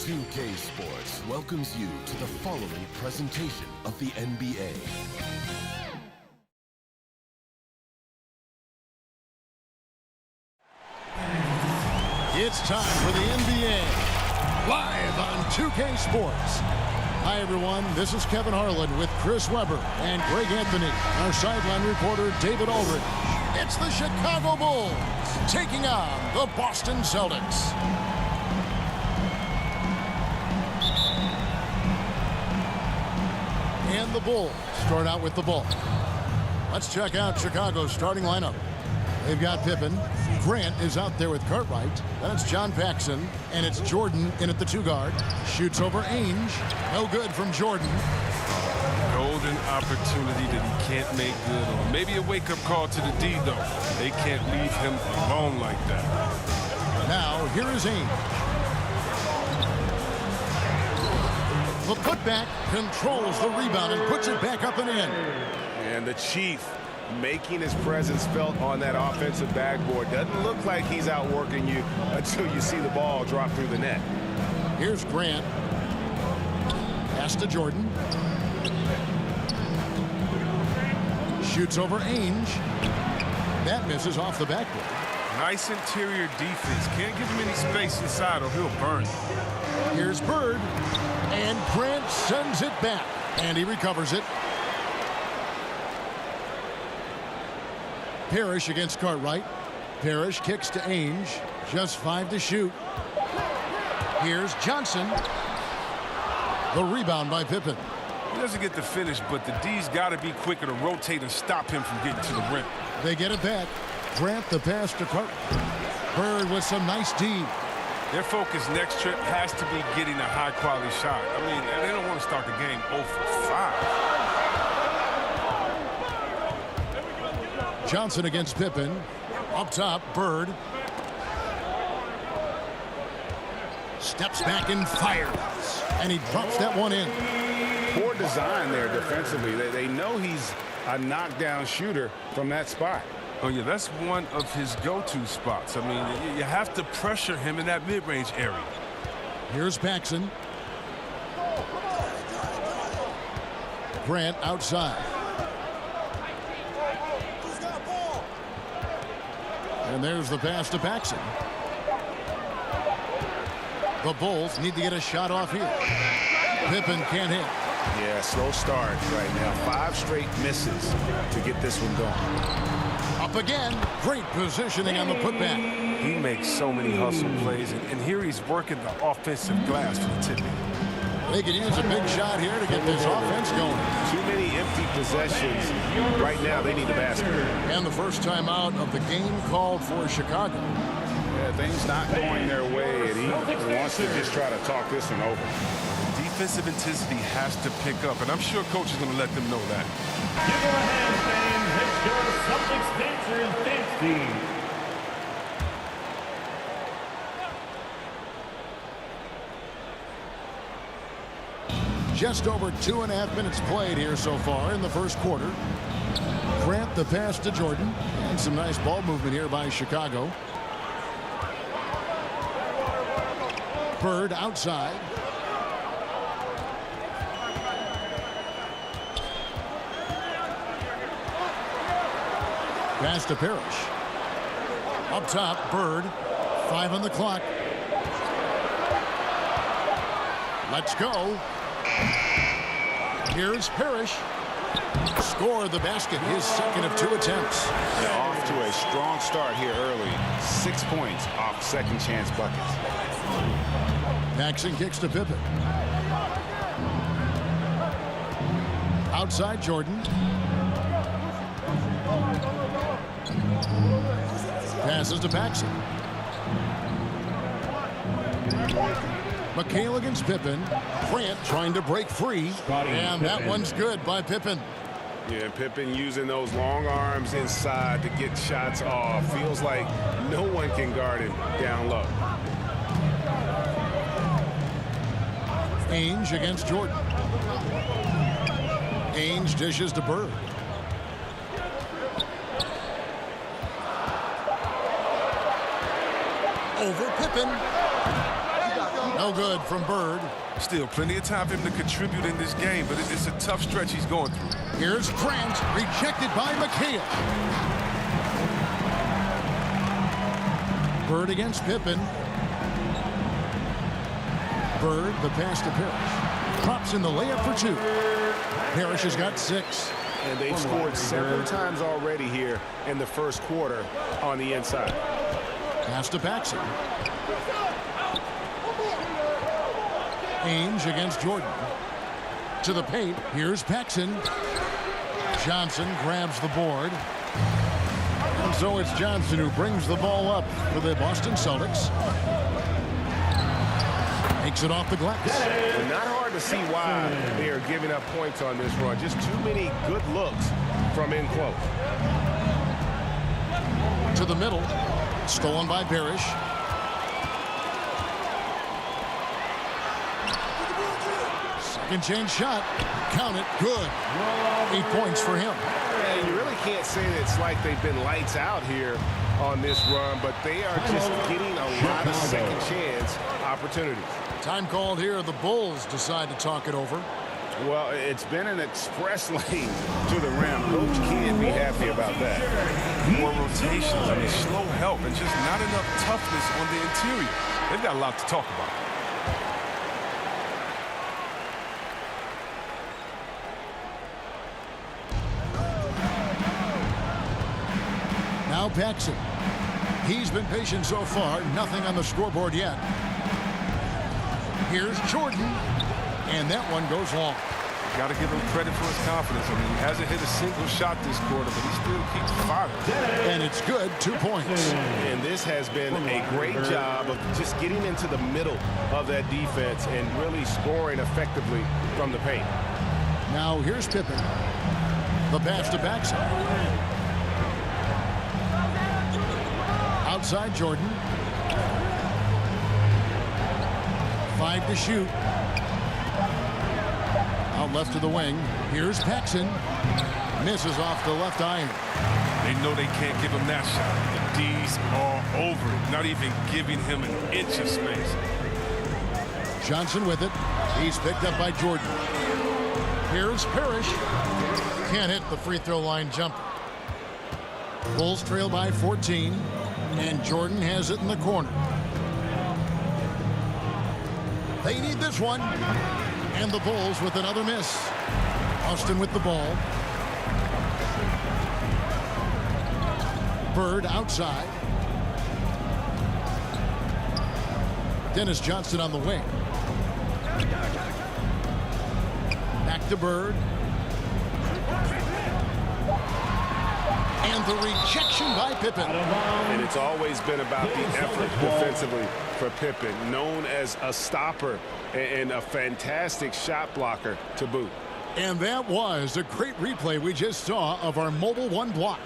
2K Sports welcomes you to the following presentation of the NBA. It's time for the NBA, live on 2K Sports. Hi, everyone. This is Kevin Harlan with Chris Webber and Greg Anthony, our sideline reporter, David Aldridge. It's the Chicago Bulls taking on the Boston Celtics. And the Bulls start out with the ball. Let's check out Chicago's starting lineup. They've got Pippen. Grant is out there with Cartwright. That's John Paxson. And it's Jordan in at the 2 guard. Shoots over Ainge. No good from Jordan. Golden opportunity that he can't make good on. Maybe a wake-up call to the D, though. They can't leave him alone like that. Now, here is Ainge. The putback controls the rebound and puts it back up and in. And the Chief making his presence felt on that offensive backboard. Doesn't look like he's outworking you until you see the ball drop through the net. Here's Grant. Pass to Jordan. Shoots over Ainge. That misses off the backboard. Nice interior defense. Can't give him any space inside or he'll burn. Here's Bird. And Grant sends it back. And he recovers it. Parrish against Cartwright. Parrish kicks to Ainge. Just 5 to shoot. Here's Johnson. The rebound by Pippen. He doesn't get the finish, but the D's got to be quicker to rotate and stop him from getting to the rim. They get it back. Grant the pass to Cartwright. Bird with some nice D. Their focus next trip has to be getting a high-quality shot. I mean, they don't want to start the game 0 for 5. Johnson against Pippen. Up top, Bird. Steps back and fires. And he drops that one in. Poor design there defensively. They know he's a knockdown shooter from that spot. Oh, yeah, that's one of his go-to spots. I mean, you have to pressure him in that mid-range area. Here's Paxson. Grant outside. And there's the pass to Paxson. The Bulls need to get a shot off here. Pippen can't hit. Yeah, slow start right now. 5 straight misses to get this one going. Up again. Great positioning on the putback. He makes so many hustle plays, and here he's working the offensive glass for the tipping. They could use a big shot here to get this offense going. Too many empty possessions. Right now, they need a basket. And the first time out of the game called for Chicago. Yeah, things not going their way, and he wants to just try to talk this one over. Defensive intensity has to pick up, and I'm sure coach is going to let them know that. Give him a hand, fans. It's your Celtics Dancers Dance Team. Just over 2.5 minutes played here so far in the first quarter. Grant the pass to Jordan. And some nice ball movement here by Chicago. Bird outside. Pass to Parrish. Up top, Bird. 5 on the clock. Let's go. Here's Parrish. Score the basket, his second of 2 attempts. Yeah, off to a strong start here early. 6 points off second chance buckets. Paxson kicks to Pippen. Outside Jordan. Passes to Paxson. McHale against Pippen. Grant trying to break free. And that one's good by Pippen. Yeah, Pippen using those long arms inside to get shots off. Feels like no one can guard him down low. Ainge against Jordan. Ainge dishes to Bird. Over Pippen. No good from Bird. Still plenty of time for him to contribute in this game, but it's a tough stretch he's going through. Here's Grant, rejected by McHale. Bird against Pippen. Bird, the pass to Parrish. Drops in the layup for 2. Parrish has got 6. And they've scored several times already here in the first quarter on the inside. Pass to Paxson. Ainge against Jordan. To the paint. Here's Paxson. Johnson grabs the board. And so it's Johnson who brings the ball up for the Boston Celtics. Takes it off the glass. Not hard to see why they are giving up points on this run. Just too many good looks from in close. To the middle. Stolen by Parrish. Second chance shot. Count it. Good. 8 points for him. And you really can't say that it's like they've been lights out here on this run, but they are just getting a lot of second chance opportunities. Time called here. The Bulls decide to talk it over. Well, it's been an express lane to the rim. Coach can't be happy about that. More rotations, I mean, slow help, and just not enough toughness on the interior. They've got a lot to talk about. Now Paxson. He's been patient so far. Nothing on the scoreboard yet. Here's Jordan. And that one goes long. Got to give him credit for his confidence. I mean, he hasn't hit a single shot this quarter, but he still keeps firing. And it's good. 2 points. And this has been a great job of just getting into the middle of that defense and really scoring effectively from the paint. Now here's Pippen. The pass to Paxson. Outside Jordan. 5 to shoot. Out left to the wing. Here's Paxson. Misses off the left iron. They know they can't give him that shot. The D's all over it, not even giving him an inch of space. Johnson with it. He's picked up by Jordan. Here's Parrish. Can't hit the free throw line jumper. Bulls trail by 14. And Jordan has it in the corner. They need this one. And the Bulls with another miss. Austin with the ball. Bird outside. Dennis Johnson on the wing. Back to Bird. And the rejection by Pippen. And it's always been about the effort defensively for Pippen, known as a stopper and a fantastic shot blocker to boot. And that was a great replay we just saw of our mobile one block.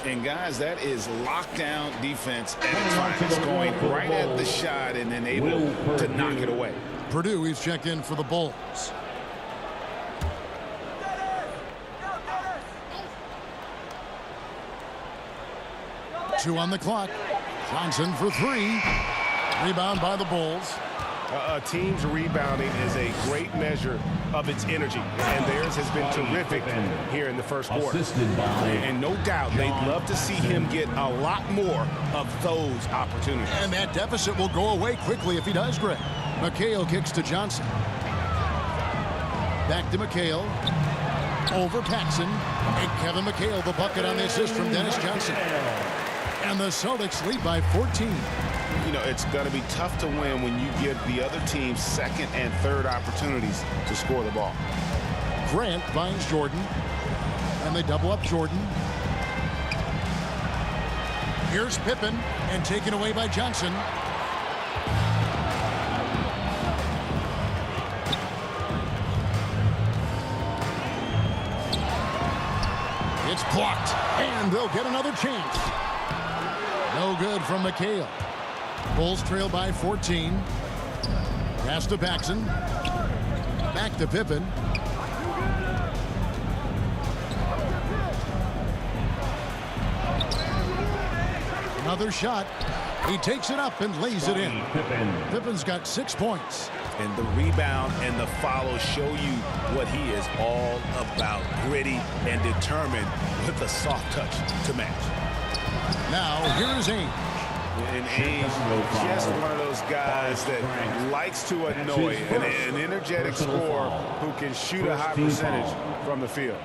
And guys, that is lockdown defense at its finest, going right at the shot and then able to knock it away. Purdue, he's checked in for the Bulls. Two on the clock. Johnson for 3. Rebound by the Bulls. A team's rebounding is a great measure of its energy, and theirs has been terrific here in the first quarter. And no doubt they'd love to see him get a lot more of those opportunities. And that deficit will go away quickly if he does, Greg. McHale kicks to Johnson. Back to McHale. Over Paxson. And Kevin McHale, the bucket on the assist from Dennis Johnson. And the Celtics lead by 14. You know, it's going to be tough to win when you give the other team second and third opportunities to score the ball. Grant finds Jordan. And they double up Jordan. Here's Pippen. And taken away by Johnson. It's blocked. And they'll get another chance. No good from McHale. Bulls trail by 14. Pass to Paxson. Back to Pippen. Another shot. He takes it up and lays it in. Pippen's got 6 points. And the rebound and the follow show you what he is all about. Gritty and determined with a soft touch to match. Now, here's Ainge. And Ainge, just one of those guys that likes to annoy. An energetic scorer who can shoot a high percentage from the field.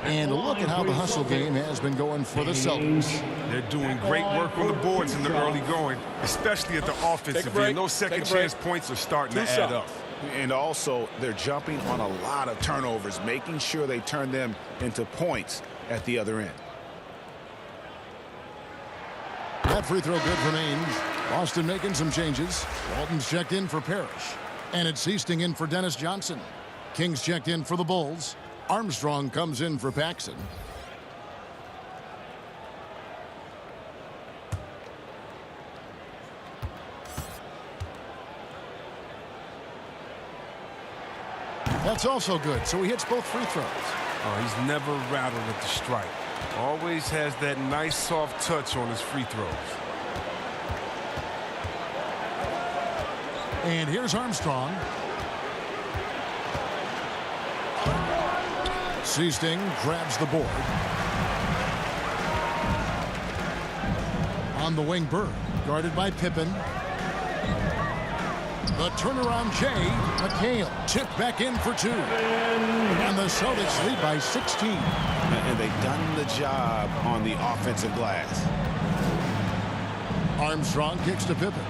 And look at how the hustle game has been going for the Celtics. They're doing great work on the boards in the early going, especially at the offensive end. Those second chance points are starting to add up. And also, they're jumping on a lot of turnovers, making sure they turn them into points at the other end. That free throw good from Ainge. Boston making some changes. Walton's checked in for Parrish. And it's Hastings in for Dennis Johnson. Kings checked in for the Bulls. Armstrong comes in for Paxson. That's also good, so he hits both free throws. Oh, he's never rattled at the strike. Always has that nice soft touch on his free throws. And here's Armstrong. Hastings grabs the board. On the wing, Bird, guarded by Pippen. The turnaround Jay, McHale, tipped back in for 2. And the Celtics lead by 16. And they've done the job on the offensive glass. Armstrong kicks to Pippen.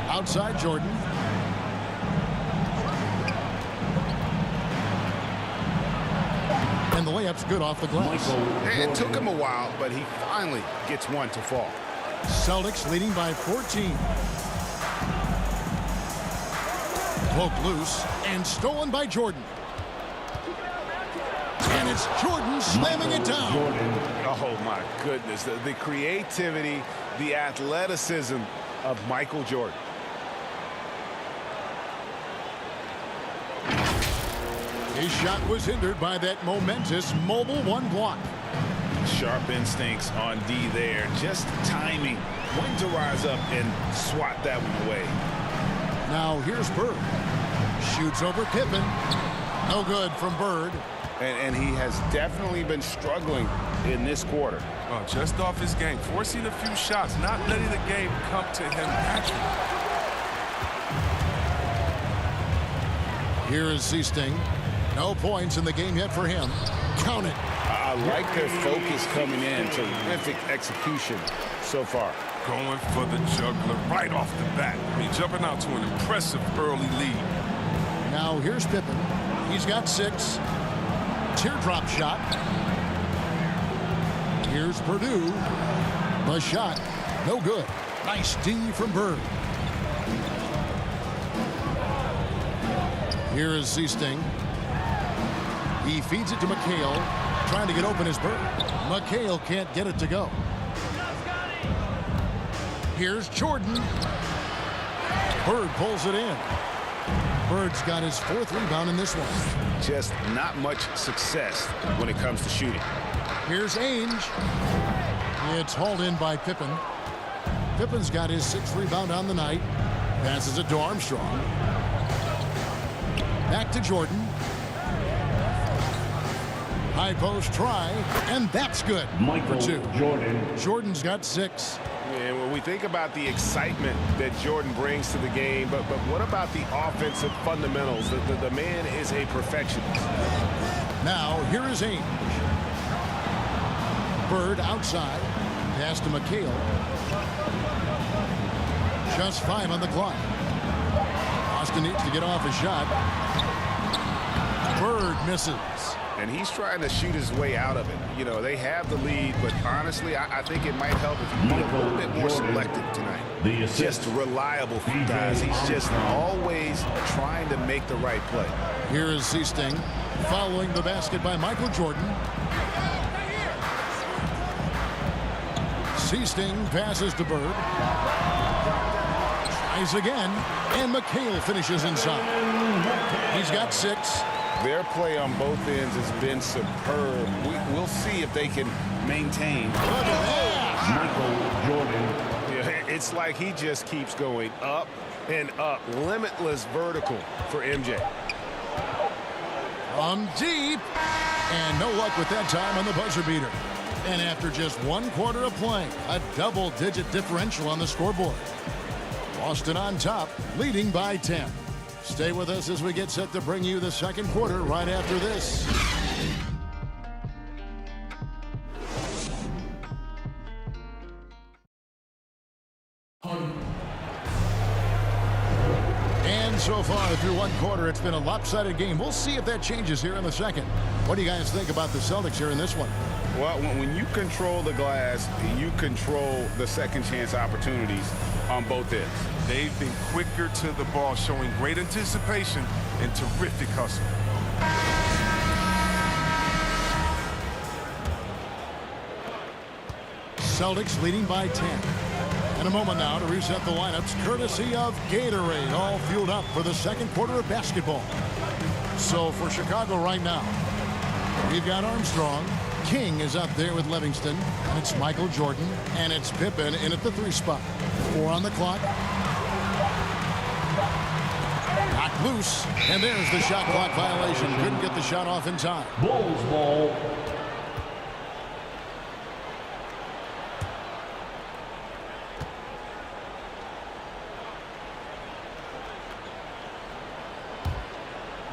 Outside Jordan. And the layup's good off the glass. It took him a while, but he finally gets one to fall. Celtics leading by 14. Poked loose and stolen by Jordan. And it's Jordan slamming it down. Oh, my goodness. The creativity, the athleticism of Michael Jordan. His shot was hindered by that momentous mobile 1 block. Sharp instincts on D there. Just timing when to rise up and swat that one away. Now here's Bird. Shoots over Pippen. No good from Bird. And he has definitely been struggling in this quarter. Oh, just off his game. Forcing a few shots, not letting the game come to him naturally. Here is Hastings. No points in the game yet for him. Count it. I like their focus coming in. Terrific execution so far. Going for the juggler right off the bat. I mean, jumping out to an impressive early lead. Now here's Pippen. He's got 6. Teardrop shot. Here's Purdue. The shot. No good. Nice D from Bird. Here is Hastings. He feeds it to McHale. Trying to get open is Bird. McHale can't get it to go. Here's Jordan. Bird pulls it in. Bird's got his 4th rebound in this one. Just not much success when it comes to shooting. Here's Ainge. It's hauled in by Pippen. Pippen's got his 6th rebound on the night. Passes it to Armstrong. Back to Jordan. High post try, and that's good. For 2. Jordan's got 6. And when we think about the excitement that Jordan brings to the game, but what about the offensive fundamentals? The man is a perfectionist. Now, here is Ainge. Bird outside. Pass to McHale. Just 5 on the clock. Austin needs to get off a shot. Bird misses. And he's trying to shoot his way out of it. You know, they have the lead, but honestly, I think it might help if you be a little bit more selective tonight. Just reliable for guys. He's just always trying to make the right play. Here is Hastings following the basket by Michael Jordan. Hastings passes to Bird. Tries again, and McHale finishes inside. He's got 6. Their play on both ends has been superb. We'll see if they can maintain. Look at that. Michael Jordan. Yeah, it's like he just keeps going up and up. Limitless vertical for MJ. From deep. And no luck with that time on the buzzer beater. And after just 1 quarter of play, a double-digit differential on the scoreboard. Boston on top, leading by 10. Stay with us as we get set to bring you the second quarter right after this. And so far through 1 quarter, it's been a lopsided game. We'll see if that changes here in the second. What do you guys think about the Celtics here in this one? Well, when you control the glass, you control the second chance opportunities on both ends. They've been quicker to the ball, showing great anticipation and terrific hustle. Celtics leading by 10. In a moment now to reset the lineups, courtesy of Gatorade, all fueled up for the second quarter of basketball. So for Chicago right now, we've got Armstrong. King is up there with Livingston, and it's Michael Jordan, and it's Pippen in at the 3 spot. 4 on the clock. Knocked loose, and there's the shot clock violation. Couldn't get the shot off in time. Bulls ball.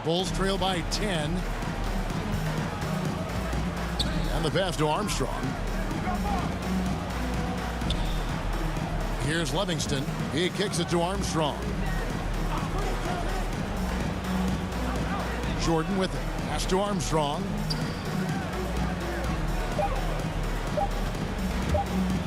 Bulls trail by 10. And the pass to Armstrong. Here's Livingston. He kicks it to Armstrong. Jordan with it. Pass to Armstrong.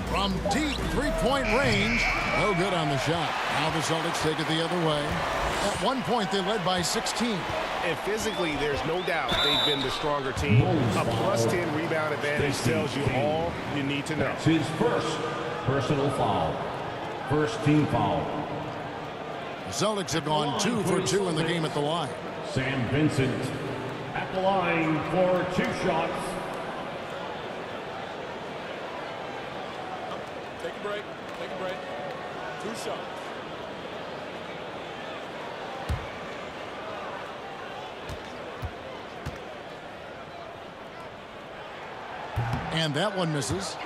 From deep 3-point range. No good on the shot. Now the Celtics take it the other way. At one point, they led by 16. And physically, there's no doubt they've been the stronger team. A +10 rebound advantage tells you all you need to know. That's his first personal foul. First team foul. The Celtics have gone 2 for 2 in the game at the line. Sam Vincent at the line for 2 shots. Take a break. Take a break. 2 shots. And that one misses.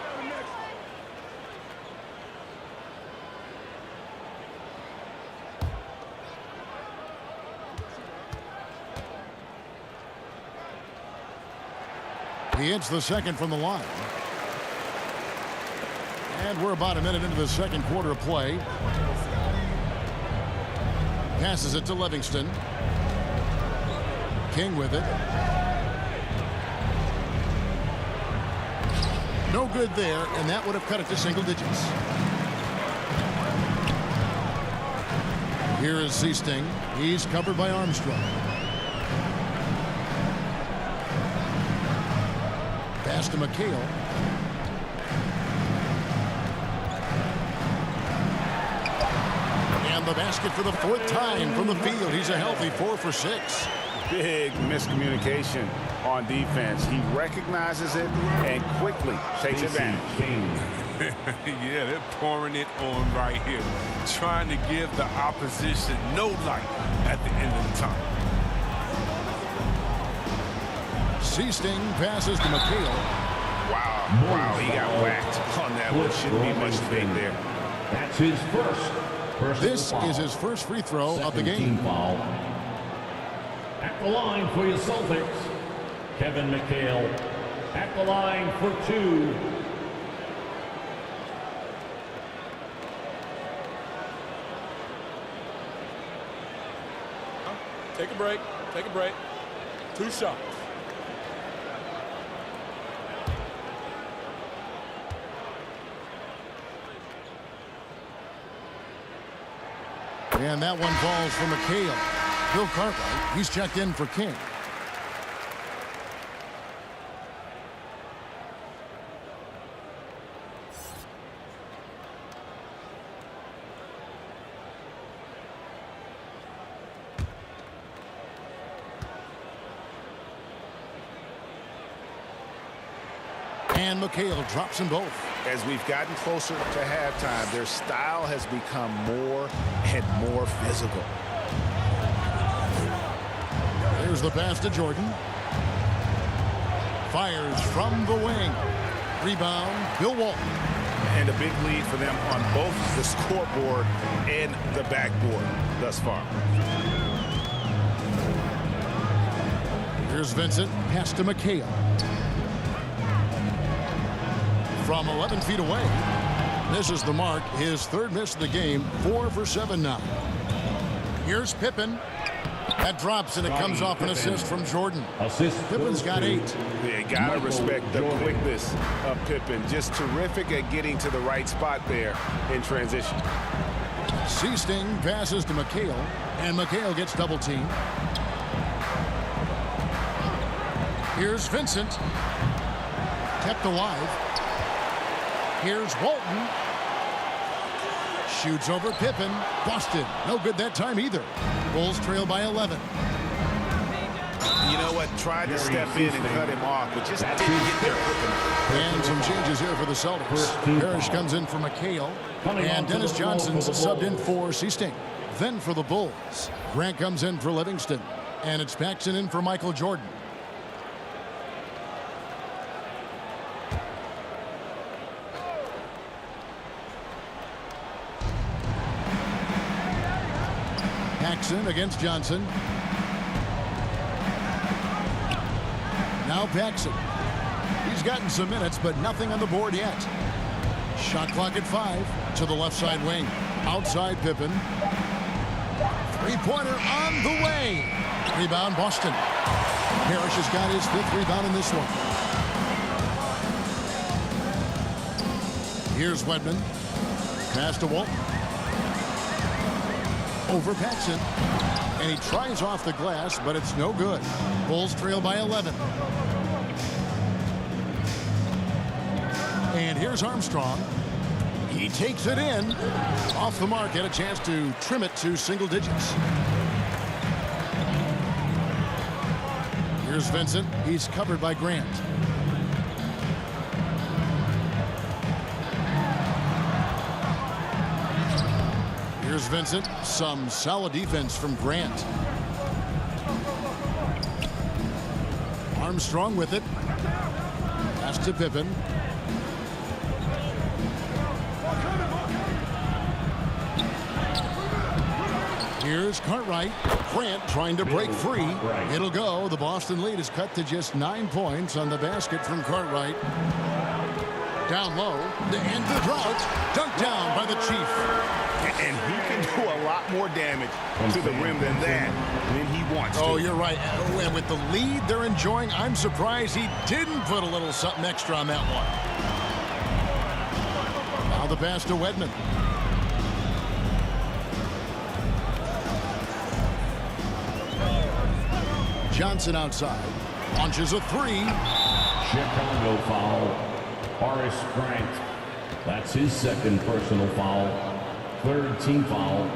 He hits the second from the line. And we're about a minute into the second quarter of play. Passes it to Livingston. King with it. No good there, and that would have cut it to single digits. Here is Seasting. He's covered by Armstrong. Pass to McHale. And the basket for the 4th time from the field. He's a healthy 4 for 6. Big miscommunication on defense. He recognizes it and quickly takes advantage. Yeah, they're pouring it on right here, trying to give the opposition no light at the end of the time. Seasting passes to McHale. Wow, he got whacked on that one. Shouldn't be much debate there. That's his first personal This foul. is his first free throw of the Second game. team foul. At the line for your Celtics, Kevin McHale. At the line for 2. Take a break. Take a break. 2 shots. And that one falls for McHale. Bill Cartwright, he's checked in for King. And McHale drops them both. As we've gotten closer to halftime, their style has become more and more physical. Here's the pass to Jordan. Fires from the wing. Rebound, Bill Walton. And a big lead for them on both the scoreboard and the backboard thus far. Here's Vincent, pass to McHale. From 11 feet away, misses the mark. His third miss of the game, 4 for 7 now. Here's Pippen. That drops, and it comes off an assist from Jordan. Pippen's got 8. You gotta respect the quickness of Pippen. Just terrific at getting to the right spot there in transition. Seasting passes to McHale, and McHale gets double teamed. Here's Vincent. Kept alive. Here's Walton. Shoots over Pippen. Busted. No good that time either. Bulls trail by 11. You know what? Tried to step in and cut him off, but just didn't get there quick enough. And some changes here for the Celtics. Parrish comes in for McHale. And Dennis Johnson's subbed in for Seasting. Then for the Bulls, Grant comes in for Livingston. And it's Paxson in for Michael Jordan. Paxson against Johnson. Now Paxson. He's gotten some minutes, but nothing on the board yet. Shot clock at 5 to the left side wing. Outside Pippen. Three-pointer on the way. Rebound Boston. Parrish has got his 5th rebound in this one. Here's Wedman. Pass to Walton. Over Paxson. And he tries off the glass, but it's no good. Bulls trail by 11. And here's Armstrong. He takes it in. Off the mark, had a chance to trim it to single digits. Here's Vincent. He's covered by Grant. Here's Vincent. Some solid defense from Grant. Armstrong with it. Pass to Pippen. Here's Cartwright. Grant trying to break free. It'll go. The Boston lead is cut to just 9 points on the basket from Cartwright. Down low to end the drought. Dunked down by the Chief. And he can do a lot more damage to the rim than that when he wants to. Oh, you're right. And with the lead they're enjoying, I'm surprised he didn't put a little something extra on that one. Now the pass to Wedman. Johnson outside. Launches a 3. Chicago foul. Horace Grant. That's his 2nd personal foul. 3rd team foul.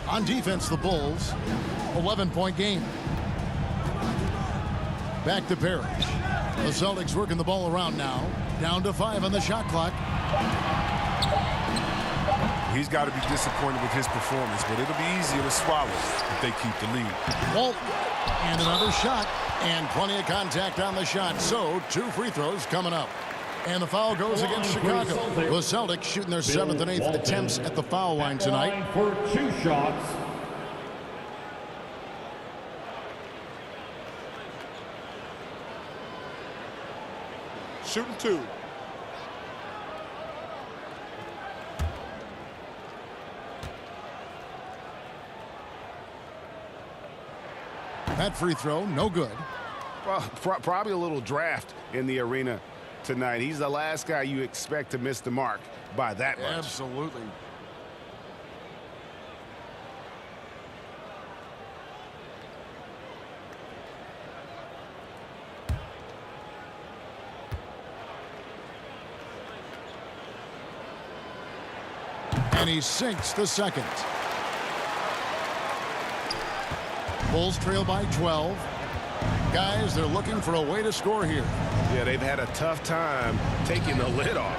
On defense, the Bulls. 11-point game. Back to Parrish. The Celtics working the ball around now. Down to 5 on the shot clock. He's got to be disappointed with his performance, but it'll be easier to swallow if they keep the lead. Walton. And another shot. And plenty of contact on the shot. So 2 free throws coming up. And the foul goes against Chicago. The Celtics shooting their 7th and 8th attempts at the foul line tonight. For 2 shots. Shooting 2. That free throw, no good. Well, probably a little draft in the arena tonight. He's the last guy you expect to miss the mark by that much. Absolutely. And he sinks the 2nd. Bulls trail by 12. Guys, they're looking for a way to score here. Yeah, they've had a tough time taking the lid off.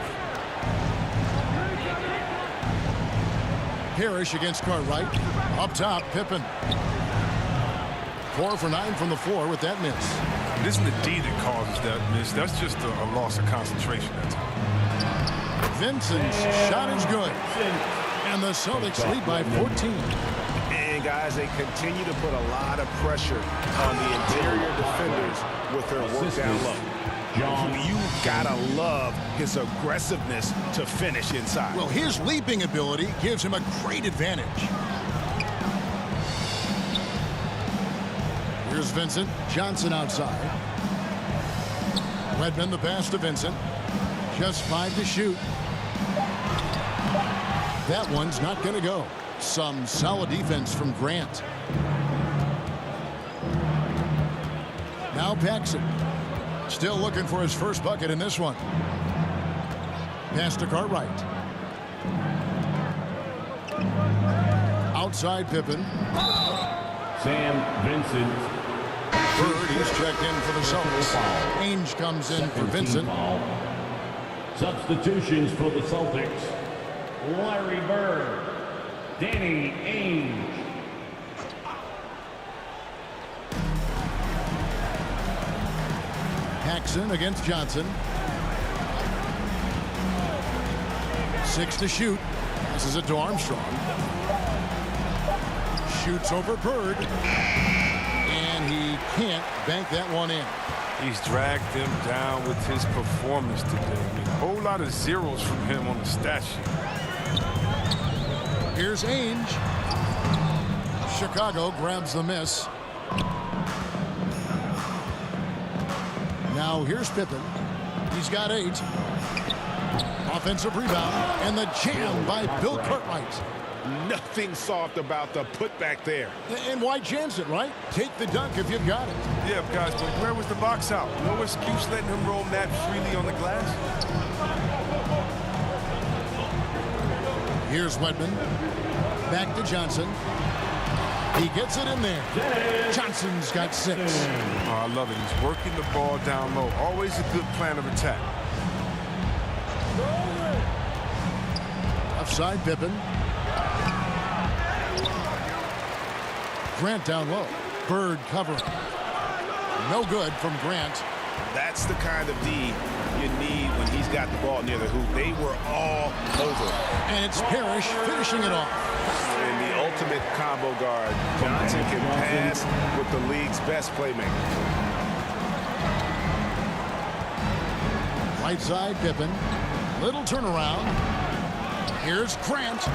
Parrish against Cartwright. Up top, Pippen. 4 for 9 from the floor with that miss. It isn't the D that causes that miss. That's just a loss of concentration. Vincent's shot is good. And the Celtics lead by 14. And, guys, they continue to put a lot of pressure on the interior defenders with their work down low. You gotta love his aggressiveness to finish inside. Well, his leaping ability gives him a great advantage. Here's Vincent. Johnson outside. Redmond the pass to Vincent. Just 5 to shoot. That one's not going to go. Some solid defense from Grant. Now Paxson. Still looking for his first bucket in this one. Pass to Cartwright. Outside Pippen. Sam Vincent. Bird, he's checked in for the Celtics. Ainge comes in for Vincent. Substitutions for the Celtics. Larry Bird. Danny Ainge. Paxson against Johnson. 6 to shoot. This is it to Armstrong. Shoots over Bird. And he can't bank that one in. He's dragged them down with his performance today. I mean, a whole lot of zeros from him on the stat sheet. Here's Ainge. Chicago grabs the miss. Now here's Pippen. He's got 8. Offensive rebound. And the jam by Bill Cartwright. Nothing soft about the putback there. And why chance it, right? Take the dunk if you've got it. Yeah, guys, but where was the box out? No excuse letting him roam that freely on the glass. Here's Wedman. Back to Johnson. He gets it in there. Johnson's got 6. Oh, I love it. He's working the ball down low. Always a good plan of attack. Offside Pippen. Grant down low. Bird covering. No good from Grant. That's the kind of D you need when he's got the ball near the hoop. They were all over. And it's Parrish finishing it off. And the ultimate combo guard. Johnson can pass with the league's best playmaker. Right side Pippen. Little turnaround. Here's Grant.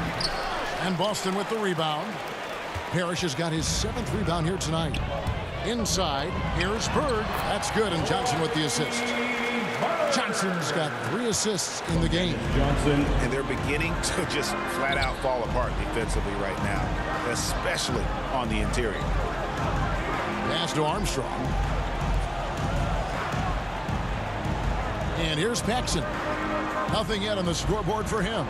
And Boston with the rebound. Parrish has got his 7th rebound here tonight. Inside, here's Bird. That's good, and Johnson with the assist. Johnson's got 3 assists in the game. Johnson. And they're beginning to just flat out fall apart defensively right now, especially on the interior. Pass to Armstrong. And here's Paxson. Nothing yet on the scoreboard for him.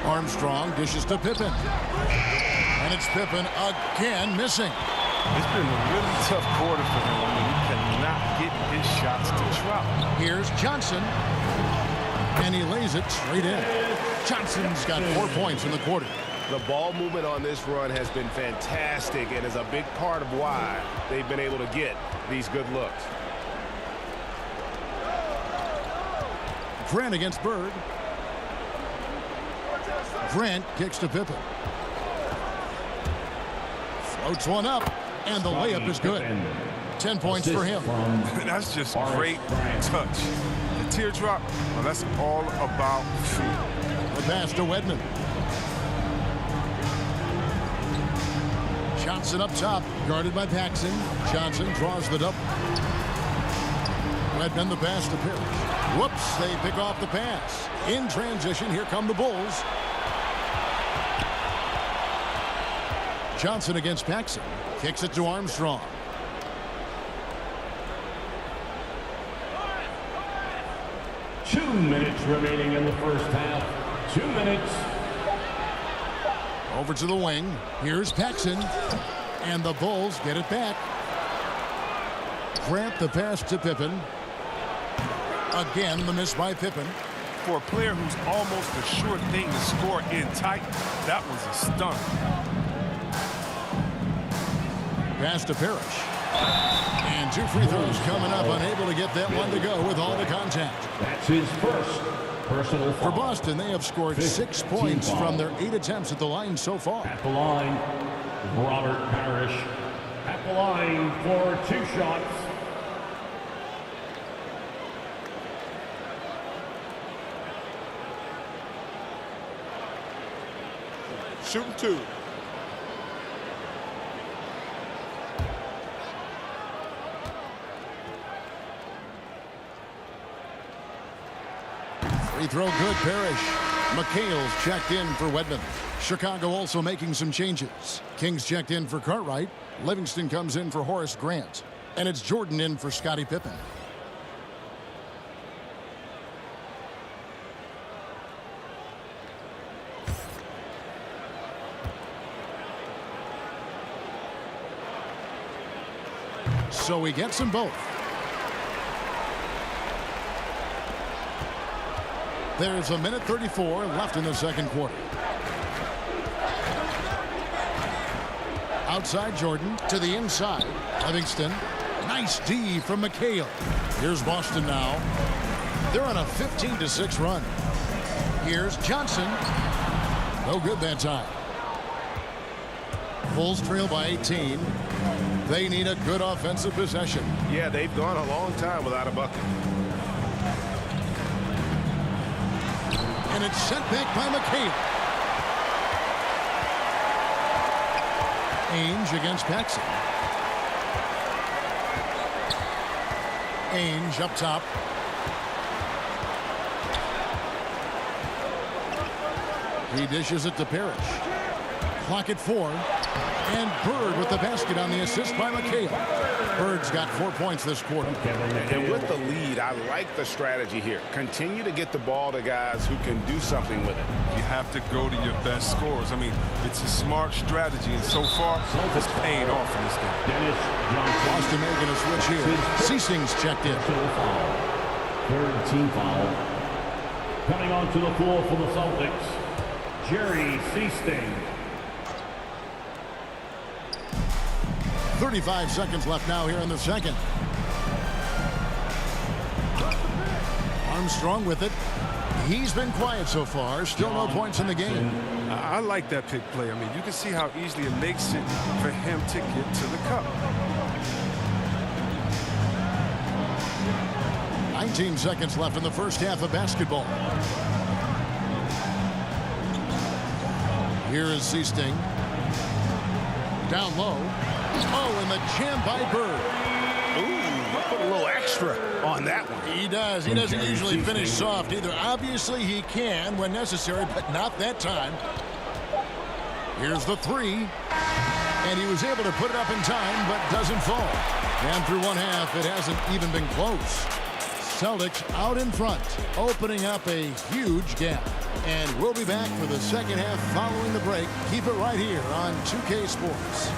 Armstrong dishes to Pippen. And it's Pippen again missing. It's been a really tough quarter for him. I mean, he cannot get his shots to drop. Here's Johnson. And he lays it straight in. Johnson's got 4 points in the quarter. The ball movement on this run has been fantastic and is a big part of why they've been able to get these good looks. Grant against Bird. Grant kicks to Pippen. Floats one up, and the layup is good. 10 points for him. That's just great touch. The teardrop, well, that's all about feel. The pass to Wedman. Johnson up top, guarded by Paxson. Johnson draws the double. Redmond the pass to Parrish. Whoops, they pick off the pass. In transition, here come the Bulls. Johnson against Paxson. Kicks it to Armstrong. Two minutes remaining in the first half. 2 minutes. Over to the wing. Here's Paxson. And the Bulls get it back. Grant the pass to Pippen. Again, the miss by Pippen. For a player who's almost a sure thing to score in tight, that was a stunner. Pass to Parrish. And 2 free throws coming up, unable to get that one to go with all the contact. That's his first personal foul. For Boston, they have scored 6 points from their 8 attempts at the line so far. At the line, Robert Parrish. At the line for 2 shots. Shooting 2. Free throw good, Parrish. McHale's checked in for Wedman. Chicago also making some changes. Kings checked in for Cartwright. Livingston comes in for Horace Grant. And it's Jordan in for Scottie Pippen. So he gets them both. There's a minute 34 left in the second quarter. Outside Jordan to the inside. Livingston. Nice D from McHale. Here's Boston now. They're on a 15-6 run. Here's Johnson. No good that time. Bulls trail by 18. They need a good offensive possession. Yeah, they've gone a long time without a bucket. And it's sent back by McHale. Ainge against Paxson. Ainge up top. He dishes it to Parrish. Clock at 4. And Bird with the basket on the assist by McHale. Bird's got 4 points this quarter. And with the lead, I like the strategy here. Continue to get the ball to guys who can do something with it. You have to go to your best scorers. I mean, it's a smart strategy, and so far, it's paid off in this game. Boston making a switch here. Ceasing's checked in. Third team foul. Coming onto the floor for the Celtics, Jerry Ceasing. 35 seconds left now here in the second. Armstrong with it. He's been quiet so far. Still no points in the game. I like that pick play. I mean, you can see how easily it makes it for him to get to the cup. 19 seconds left in the first half of basketball. Here is Ceasing. Down low. Oh, and the jam by Bird. Ooh, put a little extra on that one. He does. He doesn't usually finish soft either. Obviously, he can when necessary, but not that time. Here's the 3. And he was able to put it up in time, but doesn't fall. And through one half, it hasn't even been close. Celtics out in front, opening up a huge gap. And we'll be back for the second half following the break. Keep it right here on 2K Sports.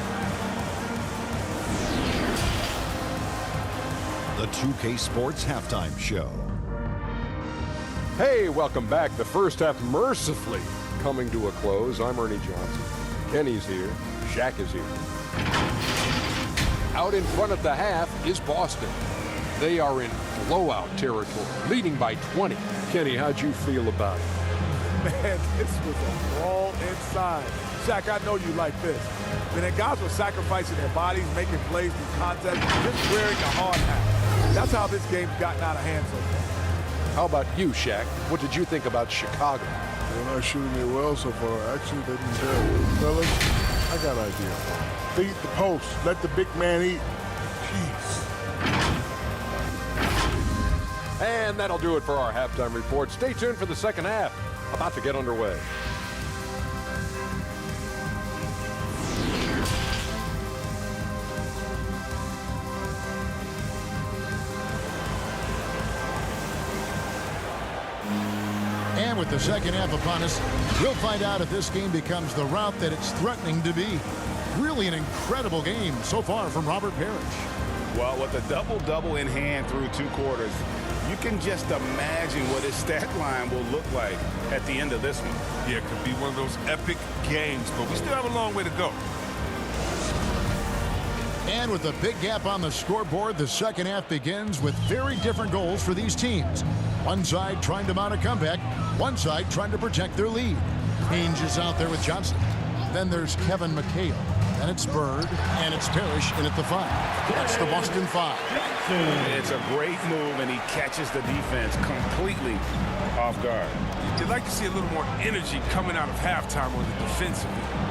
The 2K Sports Halftime Show. Hey, welcome back. The first half mercifully coming to a close. I'm Ernie Johnson. Kenny's here. Shaq is here. Out in front at the half is Boston. They are in blowout territory, leading by 20. Kenny, how'd you feel about it? Man, this was a brawl inside. Shaq, I know you like this. I mean, the guys were sacrificing their bodies, making plays through contact, just wearing the hard hat. That's how this game's gotten out of hand so far. How about you, Shaq? What did you think about Chicago? They're not shooting it well so far. Actually, they've been terrible. Fellas, I got an idea. They eat the post. Let the big man eat. Jeez. And that'll do it for our halftime report. Stay tuned for the second half. About to get underway. And with the second half upon us, we'll find out if this game becomes the rout that it's threatening to be. Really an incredible game so far from Robert Parrish. Well, with a double-double in hand through 2 quarters, you can just imagine what his stat line will look like at the end of this one. Yeah, it could be one of those epic games, but we still have a long way to go. And with a big gap on the scoreboard, the second half begins with very different goals for these teams. One side trying to mount a comeback, one side trying to protect their lead. Ainge is out there with Johnson. Then there's Kevin McHale. Then it's Bird, and it's Parrish in at the 5. That's the Boston 5. It's a great move, and he catches the defense completely off guard. You'd like to see a little more energy coming out of halftime on the defensive end.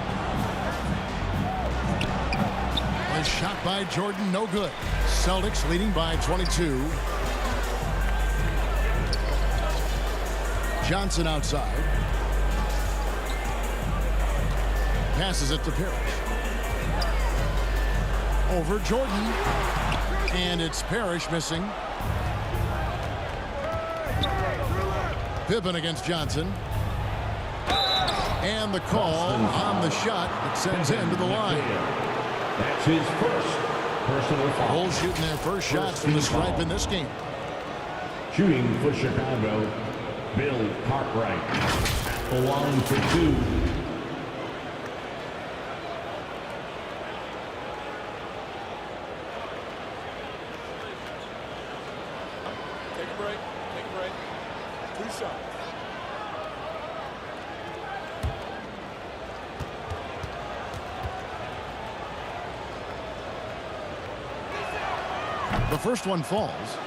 A shot by Jordan, no good. Celtics leading by 22. Johnson outside. Passes it to Parrish. Over Jordan. And it's Parrish missing. Pippen against Johnson. And the call on the shot that sends him to the line. That's his first personal foul. Bulls shooting their first shots from the stripe in this game. Shooting for Chicago, Bill Cartwright. At the line for 2. Take a break. Take a break. 2 shots. The first one falls.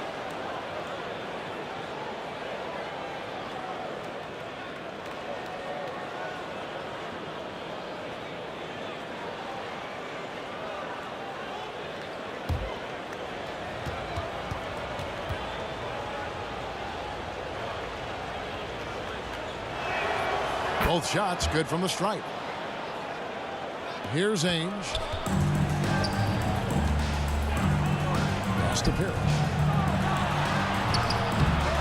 Both shots good from the stripe. Here's Ainge. Pass to Parrish.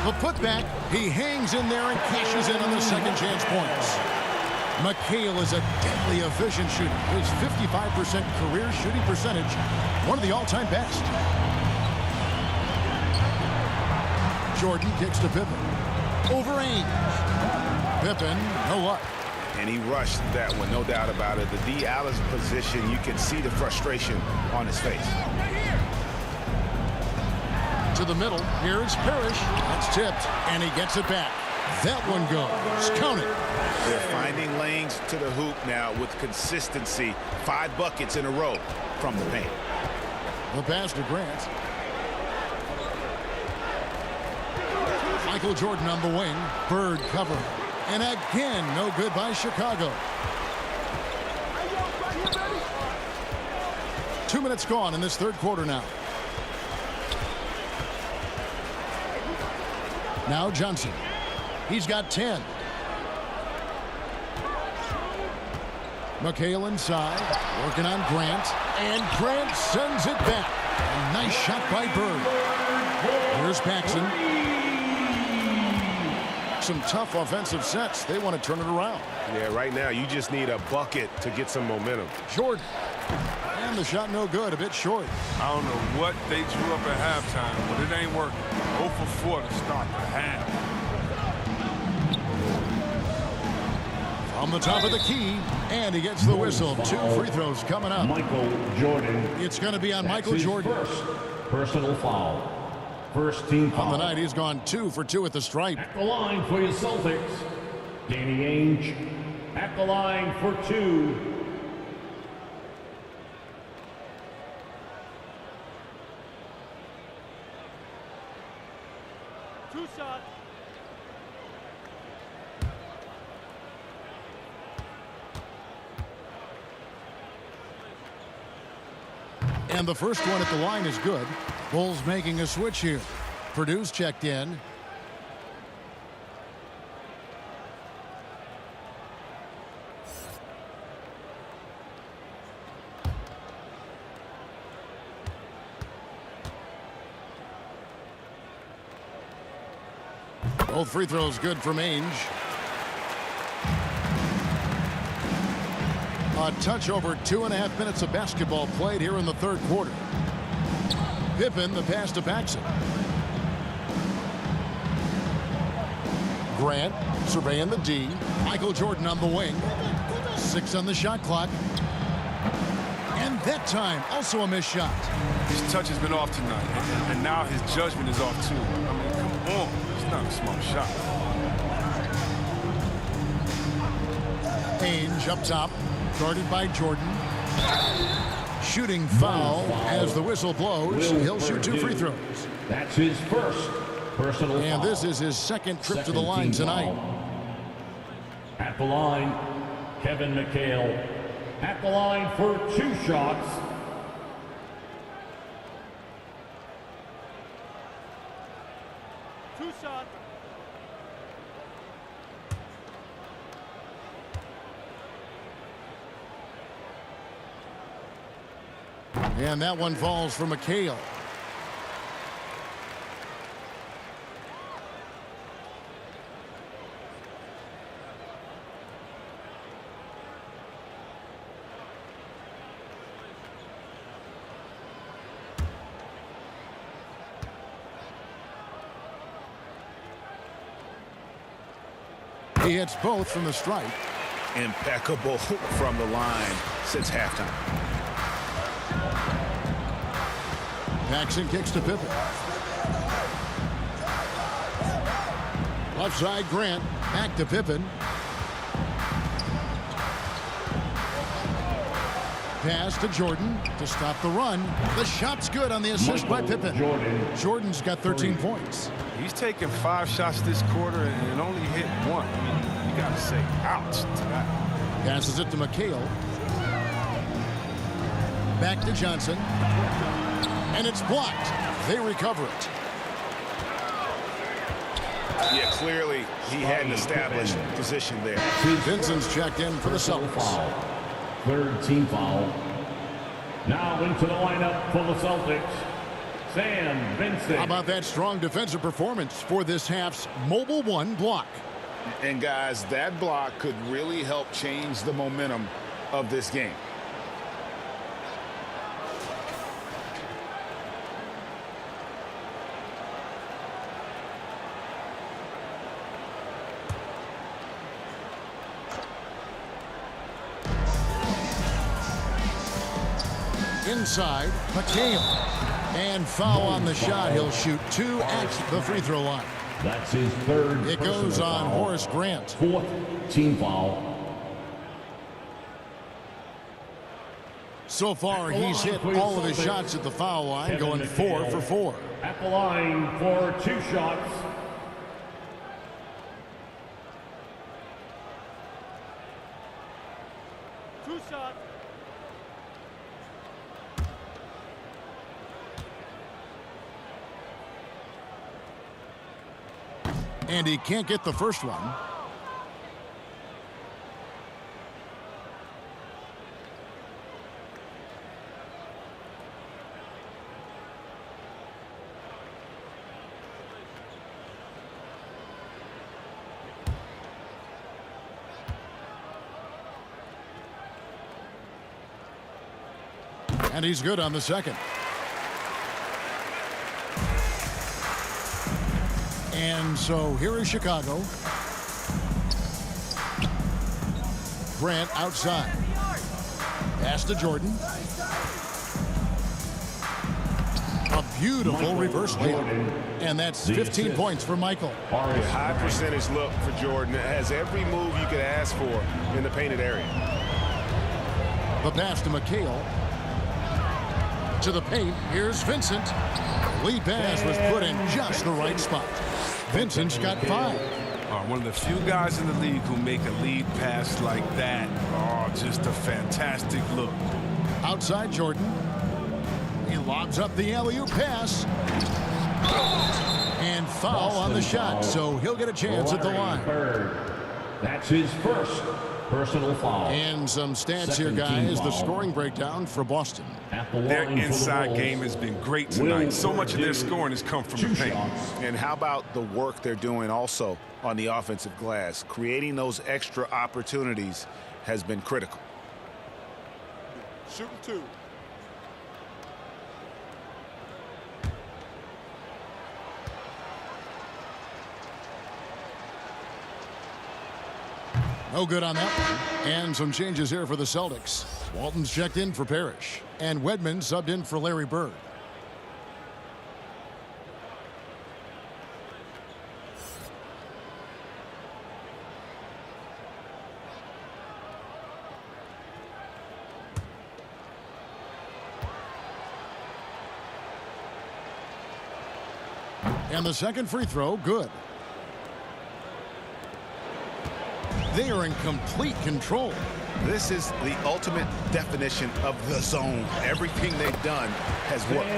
The putback. He hangs in there and cashes in on the second chance points. McHale is a deadly efficient shooter. His 55% career shooting percentage, one of the all-time best. Jordan kicks to Pippen. Over Ainge. Pippen, no luck. And he rushed that one, no doubt about it. The D. Allen's position, you can see the frustration on his face. To the middle, here's Parrish. That's tipped, and he gets it back. That one goes. Count it. They're finding lanes to the hoop now with consistency. 5 buckets in a row from the paint. The pass to Grant. Michael Jordan on the wing. Bird cover. And again, no good by Chicago. 2 minutes gone in this third quarter now. Now Johnson. He's got 10. McHale inside. Working on Grant. And Grant sends it back. A nice shot by Bird. Here's Paxson. Some tough offensive sets. They want to turn it around. Yeah, right now you just need a bucket to get some momentum. Jordan. And the shot no good, a bit short. I don't know what they drew up at halftime, but it ain't working. 0 for 4 to start the half. On the top of the key, and he gets the whistle. 2 free throws coming up. Michael Jordan. It's going to be on That's Michael his Jordan. First personal foul. First team foul. On the night, he's gone 2 for 2 at the stripe. At the line for your Celtics, Danny Ainge. At the line for 2. Two shots. And the first one at the line is good. Bulls making a switch here. Purdue's checked in. Both free throws good from Ainge. A touch over 2.5 minutes of basketball played here in the third quarter. Pippen, the pass to Paxson. Grant surveying the D. Michael Jordan on the wing. 6 on the shot clock. And that time, also a missed shot. His touch has been off tonight, and now his judgment is off too. I mean, come on. It's not a small shot. Ainge up top, guarded by Jordan. Shooting foul as the whistle blows. He'll shoot 2 free throws. That's his first personal foul. And this is his second trip to the line tonight. At the line, Kevin McHale. At the line for 2 shots. And that one falls for McHale. He hits both from the stripe. Impeccable from the line since halftime. Paxson kicks to Pippen. Left side, Grant. Back to Pippen. Pass to Jordan to stop the run. The shot's good on the assist by Pippen. Jordan's got 13 points. He's taken 5 shots this quarter and only hit 1. I mean, you got to say ouch to that. Passes it to McHale. Back to Johnson. And it's blocked. They recover it. Yeah, clearly he had an established position there. Vincent's checked in for the Celtics. Third team foul. Now into the lineup for the Celtics, Sam Vincent. How about that strong defensive performance for this half's Mobile 1 block? And guys, that block could really help change the momentum of this game. Inside, McHale. And foul on the shot. He'll shoot 2 at the free throw line. That's his third. It goes on foul. Horace Grant. 4th team foul. So far, he's hit all of his shots at the foul line, going 4 for 4. At the line for 2 shots. And he can't get the first one. And he's good on the second. And so here is Chicago. Grant outside. Pass to Jordan. A beautiful reverse layup. And that's 15 points for Michael. High percentage look for Jordan. It has every move you could ask for in the painted area. The pass to McHale. To the paint. Here's Vincent. Lead pass was put in just the right spot. Vincent's got 5. One of the few guys in the league who make a lead pass like that. Oh, just a fantastic look. Outside Jordan. He lobs up the alley-oop pass. And foul on the shot, so he'll get a chance at the line. That's his first personal foul. And some stats here, guys. The scoring breakdown for Boston. Their inside game has been great tonight. So much of their scoring has come from the paint. And how about the work they're doing also on the offensive glass? Creating those extra opportunities has been critical. Shooting 2. No good on that one. And some changes here for the Celtics. Walton's checked in for Parrish. And Wedman subbed in for Larry Bird. And the second free throw, good. They are in complete control. This is the ultimate definition of the zone. Everything they've done has worked.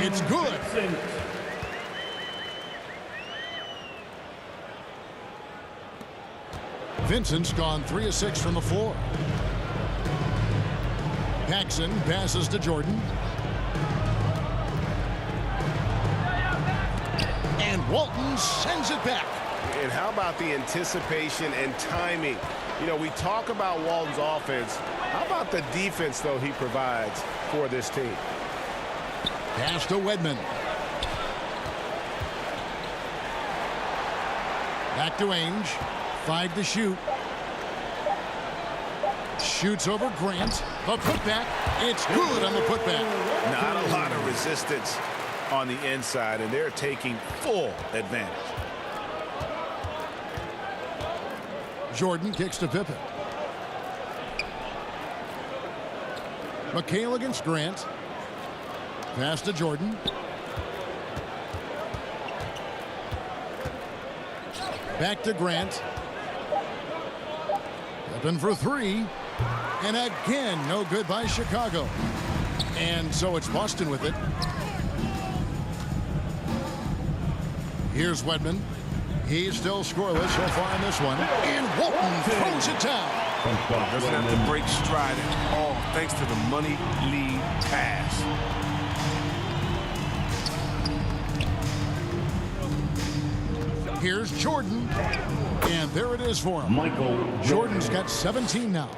It's good. Vincent's gone 3 of 6 from the floor. Paxson passes to Jordan. And Walton sends it back. And how about the anticipation and timing? You know, we talk about Walton's offense. How about the defense, though, he provides for this team? Pass to Wedman. Back to Ainge. 5 to shoot. Shoots over Grant. The putback. It's good on the putback. Not a lot of resistance on the inside, and they're taking full advantage. Jordan kicks to Pippen. McHale against Grant. Pass to Jordan. Back to Grant. Pippen for 3. And again, no good by Chicago. And so it's Boston with it. Here's Wedman. He's still scoreless so far in this one. And Walton throws it down. Doesn't have to break stride at all thanks to the money lead pass. Here's Jordan. And there it is for him. Jordan's got 17 now.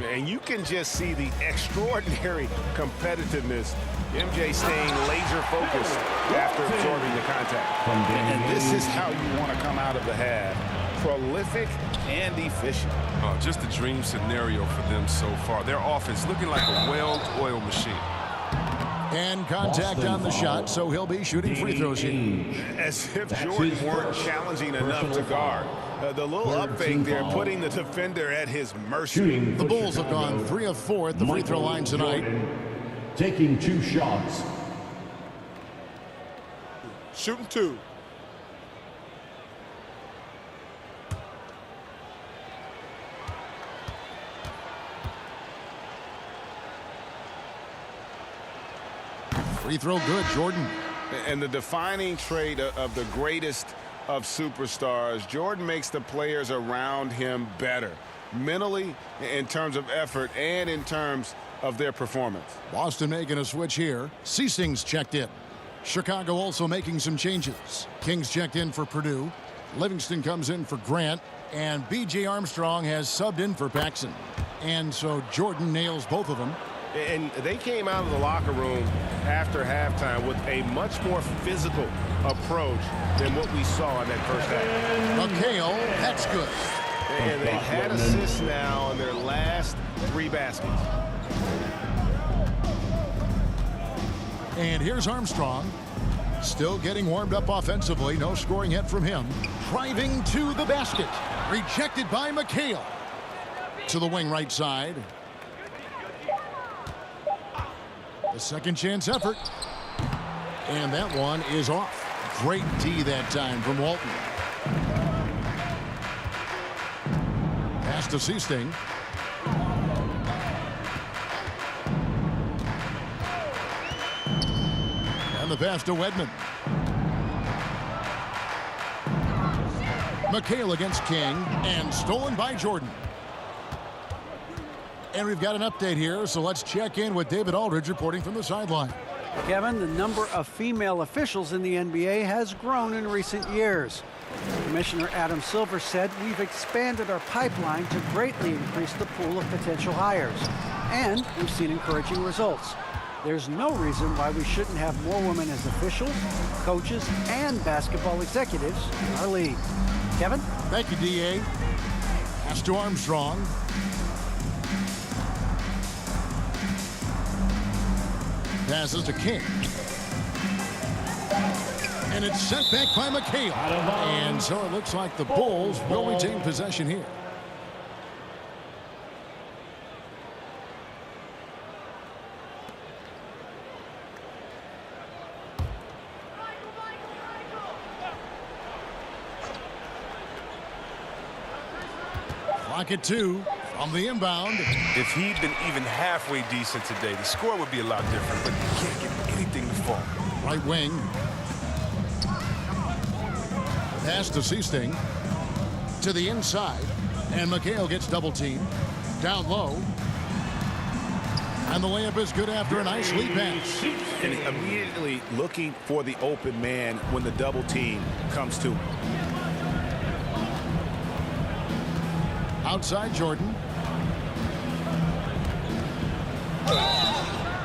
And you can just see the extraordinary competitiveness. MJ staying laser focused after absorbing the contact. And this is how you want to come out of the half. Prolific and efficient. Just a dream scenario for them so far. Their offense looking like a well-oiled machine. And contact on the shot, so he'll be shooting free throws here. As if Jordan weren't challenging enough to guard. The little up fake there, putting the defender at his mercy. The Bulls have gone 3 of 4 at the free throw line tonight. Taking 2 shots. Shooting 2. Free throw good, Jordan. And the defining trait of the greatest of superstars, Jordan makes the players around him better. Mentally, in terms of effort, and in terms of their performance. Boston making a switch here. Ceasing's checked in. Chicago also making some changes. Kings checked in for Purdue. Livingston comes in for Grant. And B.J. Armstrong has subbed in for Paxson. And so Jordan nails both of them. And they came out of the locker room after halftime with a much more physical approach than what we saw in that first half. McHale, that's good. And they've had assists now in their last 3 baskets. And here's Armstrong. Still getting warmed up offensively. No scoring yet from him. Driving to the basket. Rejected by McHale. To the wing right side. A second chance effort. And that one is off. Great D that time from Walton. Pass to Ceasing. And the pass to Wedman. McHale against King. And stolen by Jordan. And we've got an update here, so let's check in with David Aldridge reporting from the sideline. Kevin, the number of female officials in the NBA has grown in recent years. Commissioner Adam Silver said, "We've expanded our pipeline to greatly increase the pool of potential hires." and we've seen encouraging results. There's no reason why we shouldn't have more women as officials, coaches, and basketball executives in our league. Kevin? Thank you, D.A. Pass to Armstrong. Passes to King. And it's sent back by McHale. And so it looks like the Bulls will retain possession here. Clock at 2 from the inbound. If he'd been even halfway decent today, the score would be a lot different, but he can't get anything to fall. Right wing. Pass to Seasting. To the inside. And McHale gets double teamed. Down low. And the layup is good after a nice lead pass. And immediately looking for the open man when the double team comes to him. Outside Jordan.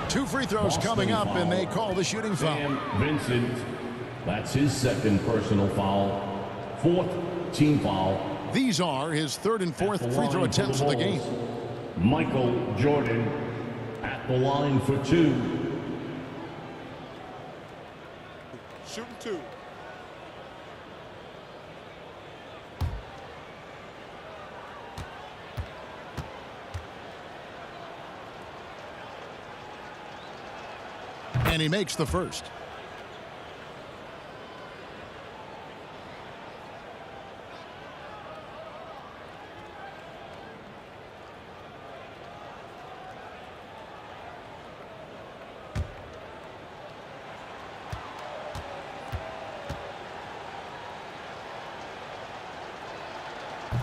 2 free throws coming up, and they call the shooting foul. Vincent, that's his second personal foul. 4th team foul. These are his 3rd and 4th free throw attempts of the game. Michael Jordan at the line for 2. Shooting 2. And he makes the first.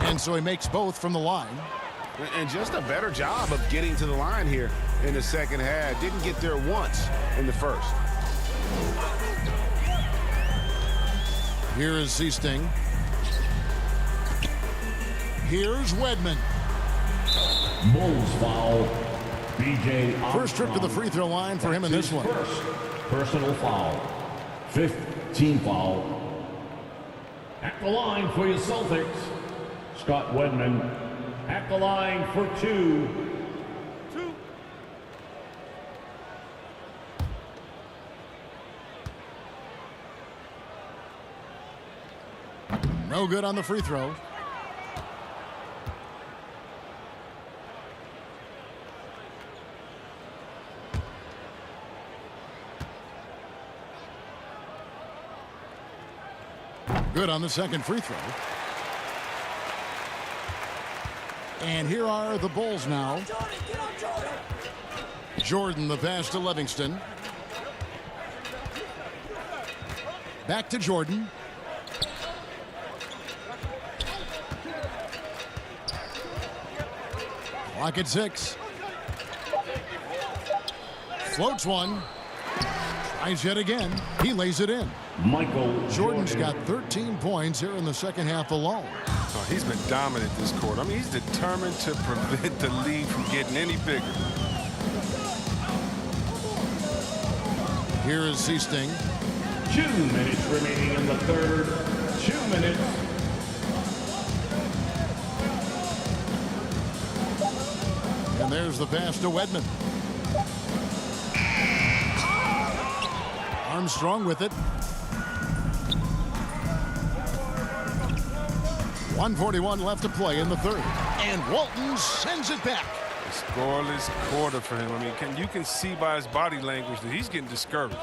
And so he makes both from the line. And just a better job of getting to the line here in the second half. Didn't get there once in the first. Here is Seasting. Here's Wedman. Bulls foul. B.J. First trip to the free throw line for him in this one. First personal foul. 5th team foul. At the line for your Celtics, Scott Wedman. At the line for 2. No good on the free throw. Good on the second free throw. And here are the Bulls now. Jordan, the pass to Livingston. Back to Jordan. Clock at 6. Floats one. Tries yet again. He lays it in. Michael Jordan's Jordan. got 13 points here in the second half alone. Oh, he's been dominant this quarter. I mean, he's determined to prevent the lead from getting any bigger. Here is Seasting. 2 minutes remaining in the third. 2 minutes. And there's the pass to Wedman. Armstrong with it. 1:41 left to play in the third. And Walton sends it back. A scoreless quarter for him. I mean, you can see by his body language that he's getting discouraged.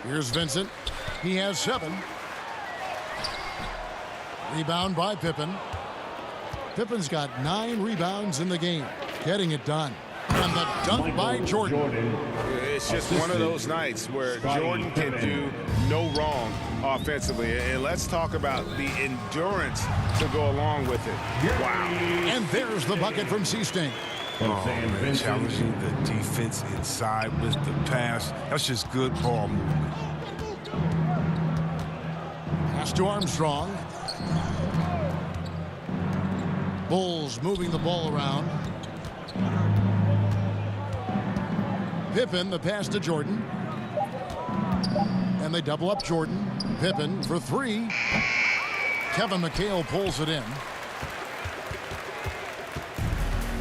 Here's Vincent. He has 7. Rebound by Pippen. Pippen's got 9 rebounds in the game. Getting it done. And the dunk by Jordan. It's just one of those nights where Jordan can do no wrong offensively. And let's talk about the endurance to go along with it. Wow. And there's the bucket from Seasting. Oh, man, challenging the defense inside with the pass. That's just good ball movement. Pass to Armstrong. Bulls moving the ball around. Pippen, the pass to Jordan. And they double up Jordan. Pippen for three. Kevin McHale pulls it in.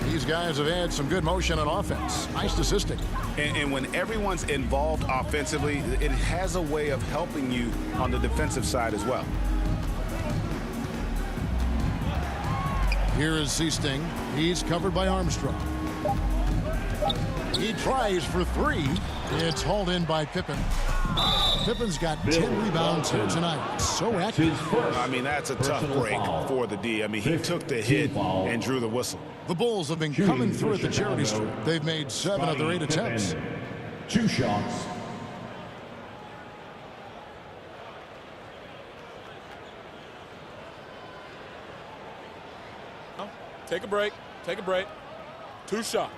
These guys have had some good motion on offense. Nice assisting. And when everyone's involved offensively, it has a way of helping you on the defensive side as well. Here is Seasting. He's covered by Armstrong. He tries for three. It's hauled in by Pippen. Pippen's got 10 rebounds here tonight. So active. I mean, that's a tough break for the D. I mean, he took the hit and drew the whistle. The Bulls have been coming through at the charity stripe. They've made 7 of their 8 attempts. 2 shots. Take a break. Take a break. 2 shots.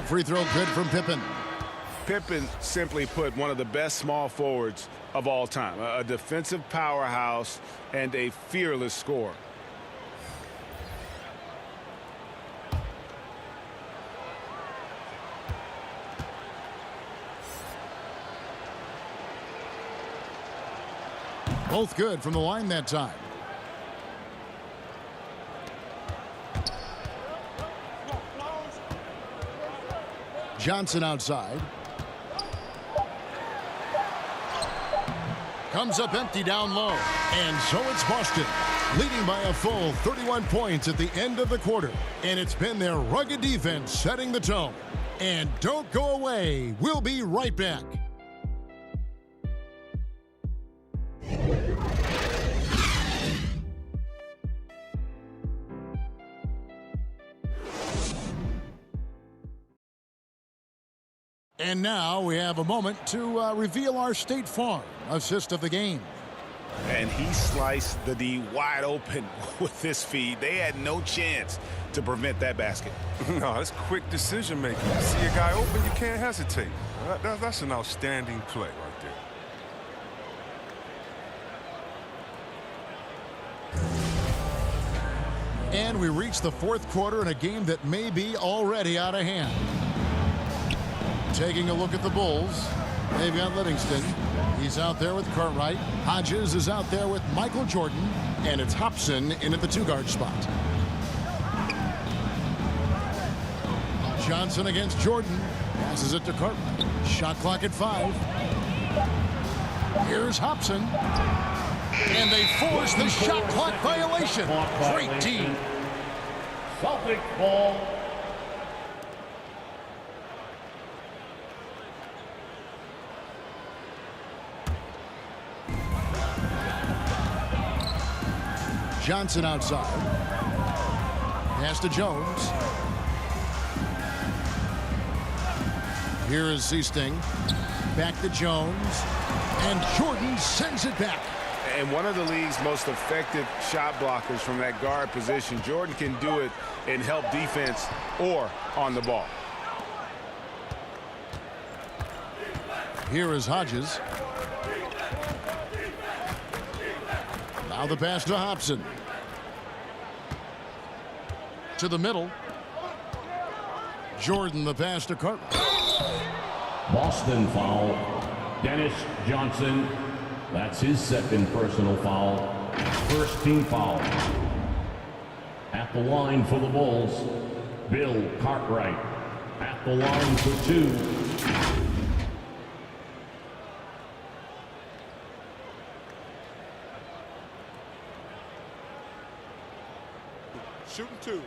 Free throw good from Pippen. Pippen, simply put, one of the best small forwards of all time. A defensive powerhouse and a fearless scorer. Both good from the line that time. Johnson outside. Comes up empty down low. And so it's Boston, leading by a full 31 points at the end of the quarter. And it's been their rugged defense setting the tone. And don't go away. We'll be right back. And now we have a moment to reveal our State Farm assist of the game. And he sliced the D wide open with this feed. They had no chance to prevent that basket. No, that's quick decision making. You see a guy open, you can't hesitate. That's an outstanding play right there. And we reach the 4th quarter in a game that may be already out of hand. Taking a look at the Bulls, they've got Livingston. He's out there with Cartwright. Hodges is out there with Michael Jordan. And it's Hobson in at the 2-guard spot. Johnson against Jordan. Passes it to Cartwright. Shot clock at 5. Here's Hobson. And they force the shot clock violation. Great team. Celtic ball. Johnson outside. Pass to Jones. Here is Seasting. Back to Jones. And Jordan sends it back. And one of the league's most effective shot blockers from that guard position. Jordan can do it in help defense or on the ball. Here is Hodges. Now the pass to Hobson. To the middle. Jordan the pass to Cartwright. Boston foul. Dennis Johnson. That's his 2nd personal foul. 1st team foul. At the line for the Bulls, Bill Cartwright. At the line for 2. Shooting 2.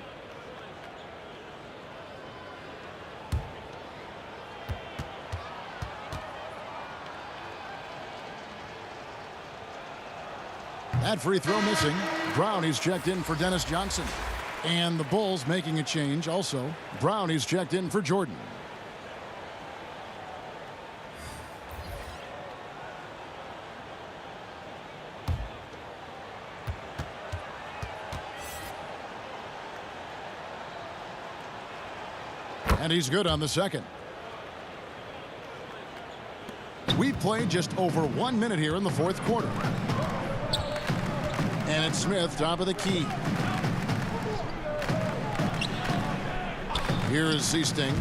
That free throw missing. Brownie's checked in for Dennis Johnson. And the Bulls making a change also. Brownie's checked in for Jordan. And he's good on the second. We've played just over 1 minute here in the fourth quarter. And it's Smith, top of the key. Here is Seasting.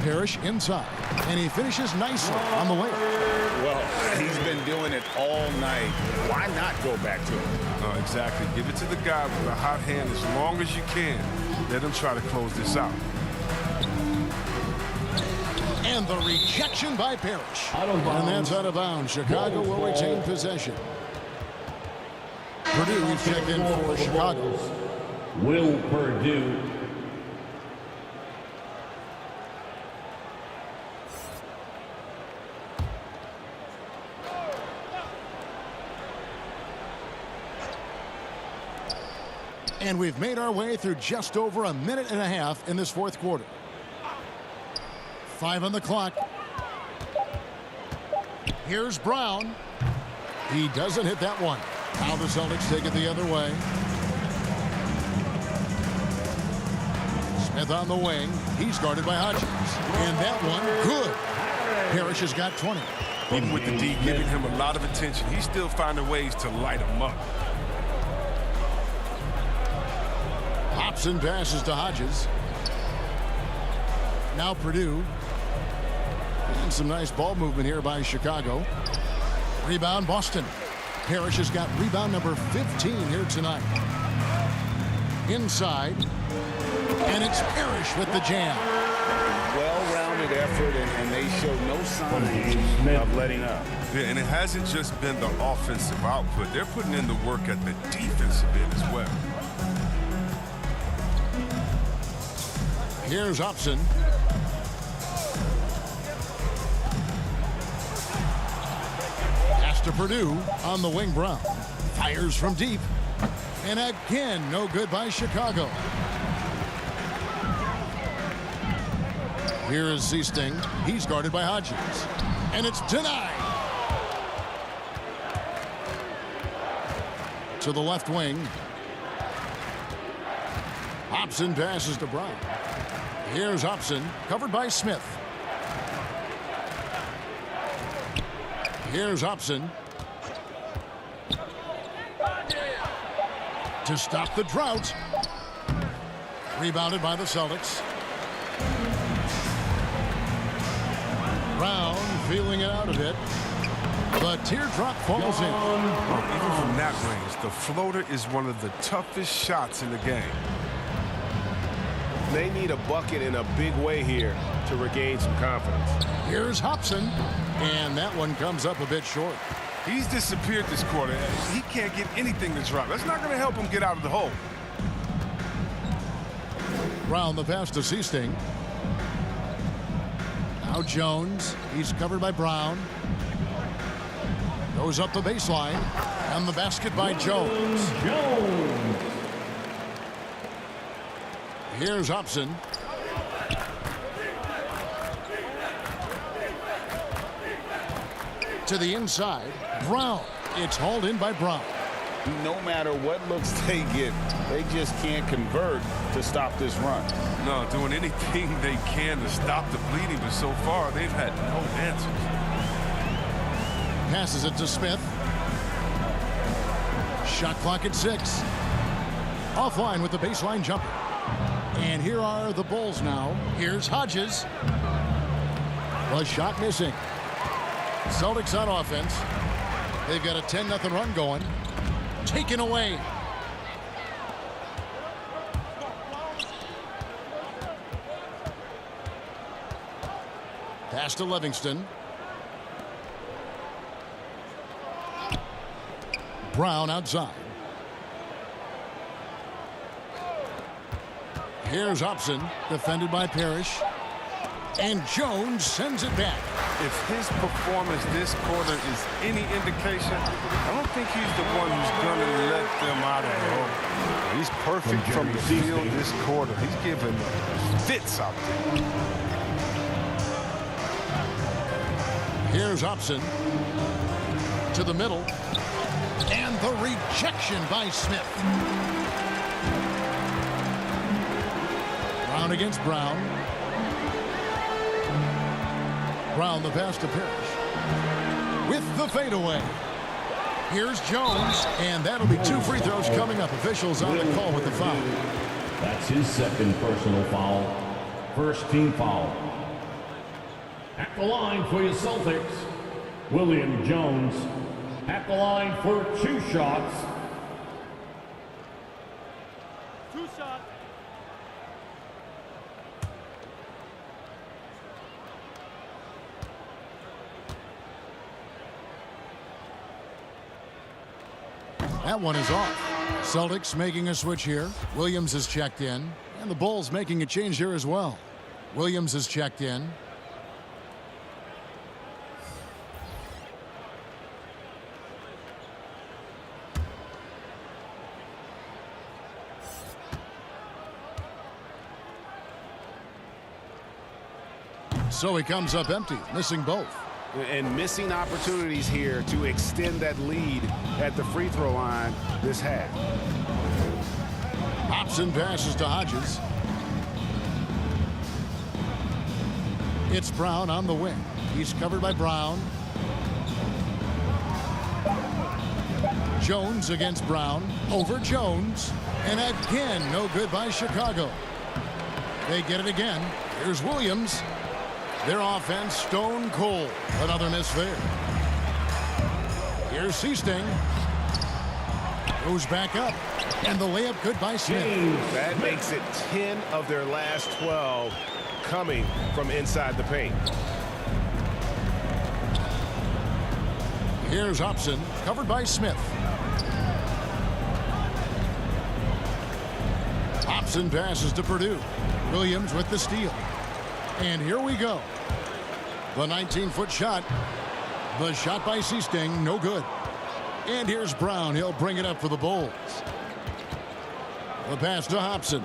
Parrish inside. And he finishes nicely on the way. Well, he's been doing it all night. Why not go back to him? Exactly. Give it to the guy with a hot hand as long as you can. Let him try to close this out. And the rejection by Parrish. And that's out of bounds. Chicago will retain possession. Purdue is checked in for Chicago. Will Purdue. And we've made our way through just over a minute and a half in this fourth quarter. 5 on the clock. Here's Brown. He doesn't hit that one. Now the Celtics take it the other way. Smith on the wing. He's guarded by Hodges. And that one, good. Parrish has got 20. Even with the D giving him a lot of attention, he's still finding ways to light him up. Hobson passes to Hodges. Now Purdue. And some nice ball movement here by Chicago. Rebound Boston. Parrish has got rebound number 15 here tonight. Inside. And it's Parrish with the jam. Well-rounded effort, and they show no signs of letting up. Yeah, and it hasn't just been the offensive output. They're putting in the work at the defensive end as well. Here's Hobson. Pass to Purdue on the wing. Brown fires from deep. And again, no good by Chicago. Here is Seasting. He's guarded by Hodges. And it's denied. To the left wing. Hobson passes to Brown. Here's Hobson, covered by Smith. Here's Hobson. To stop the drought. Rebounded by the Celtics. Brown feeling it out a bit. The teardrop falls in. Even from that range, the floater is one of the toughest shots in the game. They need a bucket in a big way here to regain some confidence. Here's Hobson, and that one comes up a bit short. He's disappeared this quarter. He can't get anything to drop. That's not going to help him get out of the hole. Brown the pass to Seasting. Now Jones. He's covered by Brown. Goes up the baseline. And the basket by Jones. Here's Hobson. To the inside. Brown. It's hauled in by Brown. No matter what looks they get, they just can't convert to stop this run. No, doing anything they can to stop the bleeding, but so far they've had no answers. Passes it to Smith. Shot clock at 6. Offline with the baseline jumper. And here are the Bulls now. Here's Hodges. The shot missing. Celtics on offense. They've got a 10-0 run going. Taken away. Pass to Livingston. Brown outside. Here's Hobson, defended by Parrish. And Jones sends it back. If his performance this quarter is any indication, I don't think he's the one who's going to let them out of the hole. He's perfect from the field this quarter. He's giving fits out there. Here's Hobson. To the middle. And the rejection by Smith. Brown against Brown. Brown the pass to Parrish. With the fadeaway. Here's Jones, and that'll be 2 free throws coming up. Officials on the call with the foul. That's his second personal foul. First team foul. At the line for your Celtics, William Jones. At the line for 2 shots. 2 shots. That one is off. Celtics making a switch here. Williams is checked in. And the Bulls making a change here as well. Williams is checked in. So he comes up empty, missing both. And missing opportunities here to extend that lead at the free throw line this half. Hobson passes to Hodges. It's Brown on the wing. He's covered by Brown. Jones against Brown. Over Jones. And again, no good by Chicago. They get it again. Here's Williams. Their offense stone cold. Another miss there. Here's Seasting. Goes back up. And the layup good by Smith. That makes it 10 of their last 12 coming from inside the paint. Here's Hobson. Covered by Smith. Hobson passes to Purdue. Williams with the steal. And here we go. The 19-foot shot. The shot by Seasting, no good. And here's Brown. He'll bring it up for the Bulls. The pass to Hobson.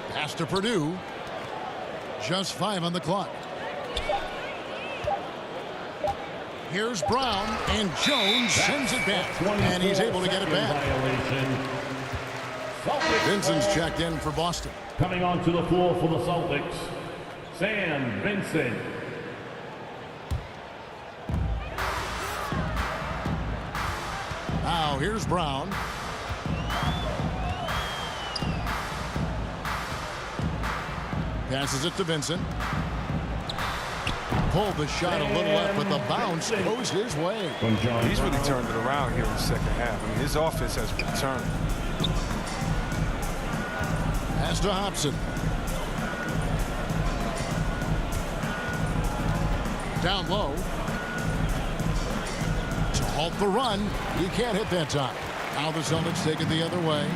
Pass to Purdue. Just 5 on the clock. Here's Brown, and Jones sends it back, and he's able to get it back. Vincent's checked in for Boston. Coming onto the floor for the Celtics, Sam Vincent. Now here's Brown. Passes it to Vincent. Pulled the shot a little up, but the bounce goes his way. He's really turned it around here in the second half. I mean, his offense has returned. Pass to Hobson. Down low. To halt the run. He can't hit that time. Now the Celtics take it the other way.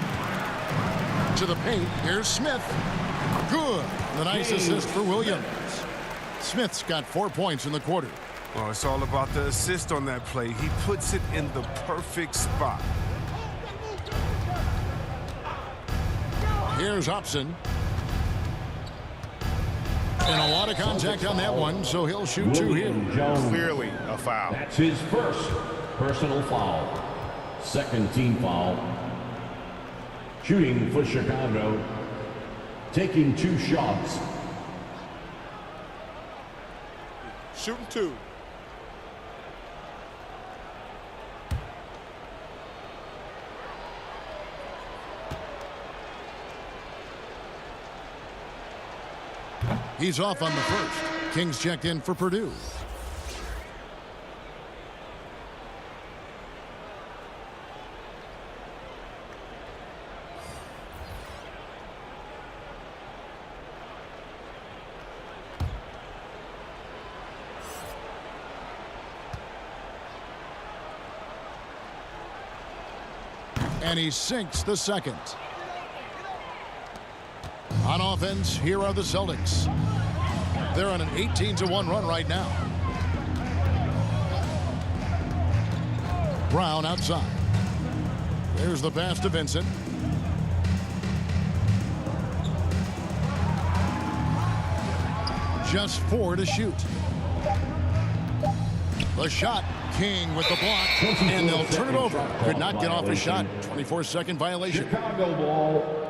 To the paint. Here's Smith. Good. The nice assist for Williams. Smith's got 4 points in the quarter. Well, it's all about the assist on that play. He puts it in the perfect spot. Here's Hobson. And a lot of contact on that one, so he'll shoot 2 here. Clearly a foul. That's his first personal foul. Second team foul. Shooting for Chicago. Taking 2 shots. Shooting 2. He's off on the first. Kings checked in for Purdue. And he sinks the second. On offense, here are the Celtics. They're on an 18-1 run right now. Brown outside. There's the pass to Vincent. Just 4 to shoot. The shot, King with the block, and they'll turn it over. Could not get off a shot. 24-second violation. Chicago ball.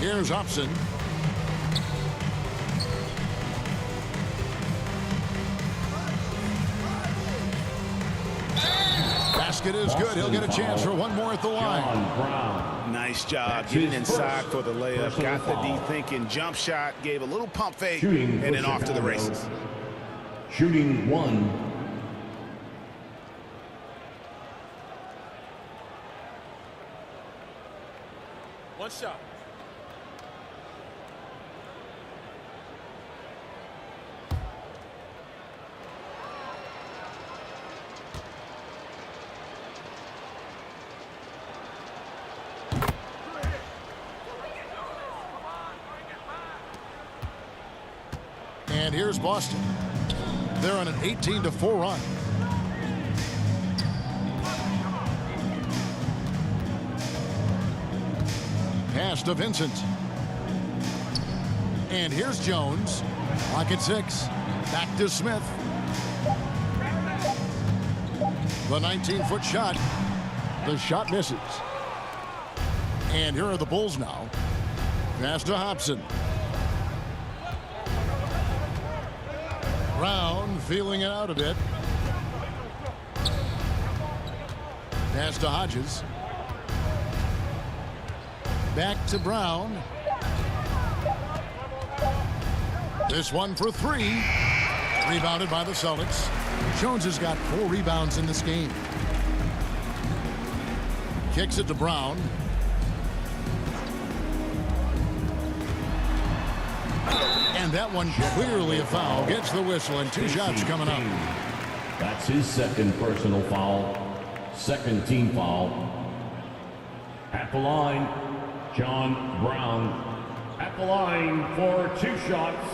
Here's Hobson. Basket is good. He'll get a chance for one more at the line. Nice job getting inside for the layup. Got the D thinking. Jump shot. Gave a little pump fake. And then off to the races. Shooting one. One shot. And here's Boston. They're on an 18-4 run. Pass to Vincent. And here's Jones. Clock at 6. Back to Smith. The 19-foot shot. The shot misses. And here are the Bulls now. Pass to Hobson. Brown feeling it out a bit. Pass to Hodges. Back to Brown. This one for 3. Rebounded by the Celtics. Jones has got 4 rebounds in this game. Kicks it to Brown. And that one clearly a foul. Gets the whistle and 2 shots coming up. That's his second personal foul. Second team foul. At the line, John Brown. At the line for 2 shots.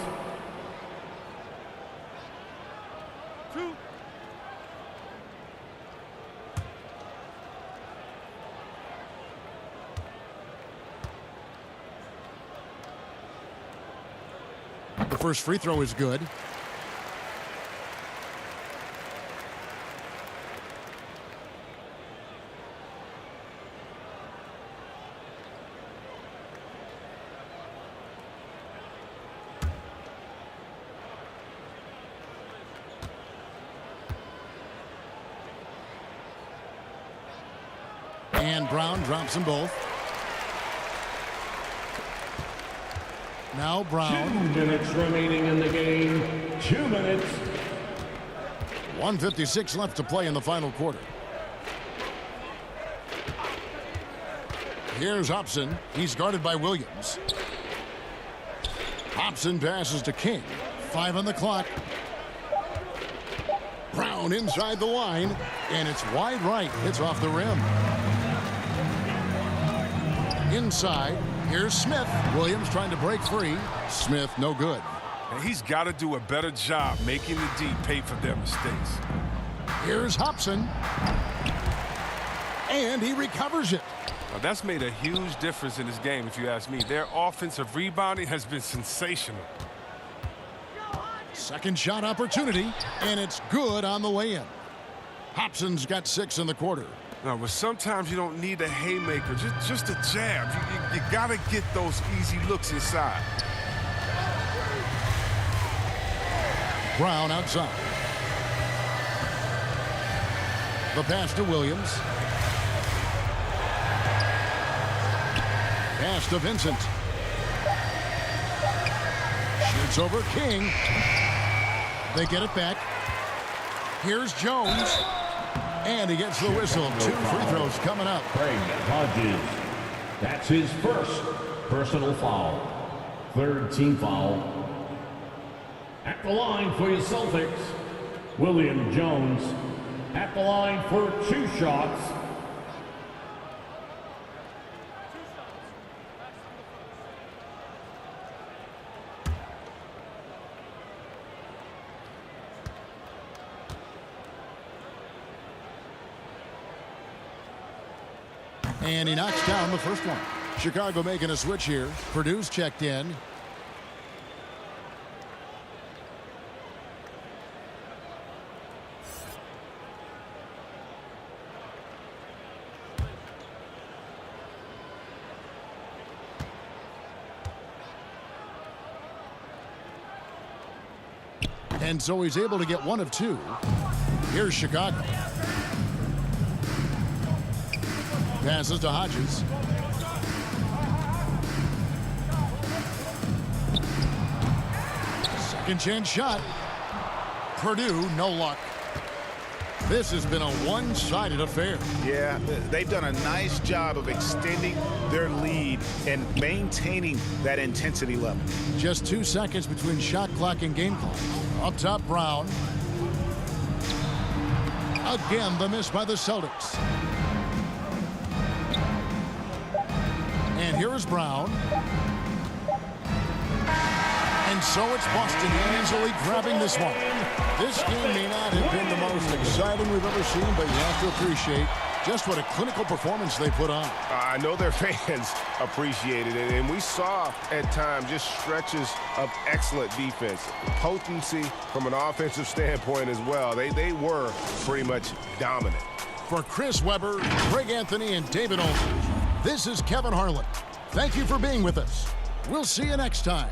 The first free throw is good. And Brown drops them both. Now Brown. 2 minutes remaining in the game. 2 minutes. 1:56 left to play in the final quarter. Here's Hobson. He's guarded by Williams. Hobson passes to King. 5 on the clock. Brown inside the line, and it's wide right. It's off the rim. Inside, here's Smith. Williams trying to break free. Smith, no good. And he's got to do a better job making the D pay for their mistakes. Here's Hobson. And he recovers it. Now, that's made a huge difference in this game, if you ask me. Their offensive rebounding has been sensational. Second shot opportunity, and it's good on the way in. Hobson's got 6 in the quarter. No, but sometimes you don't need a haymaker, just a jab. You got to get those easy looks inside. Brown outside. The pass to Williams. Pass to Vincent. Shoots over King. They get it back. Here's Jones. And he gets the whistle. 2 free throws coming up. Craig Hodges. That's his first personal foul. Third team foul. At the line for your Celtics, William Jones. At the line for 2 shots. And he knocks down the first one. Chicago making a switch here. Purdue's checked in. And so he's able to get one of two. Here's Chicago. Passes to Hodges. Second chance shot. Purdue, no luck. This has been a one-sided affair. Yeah, they've done a nice job of extending their lead and maintaining that intensity level. Just 2 seconds between shot clock and game clock. Up top, Brown. Again, the miss by the Celtics. And here is Brown. And so it's Boston easily grabbing this one. This game may not have been the most exciting we've ever seen, but you have to appreciate just what a clinical performance they put on. I know their fans appreciated it, and we saw at times just stretches of excellent defense. Potency from an offensive standpoint as well. They were pretty much dominant. For Chris Webber, Greg Anthony, and David Aldridge, this is Kevin Harlan. Thank you for being with us. We'll see you next time.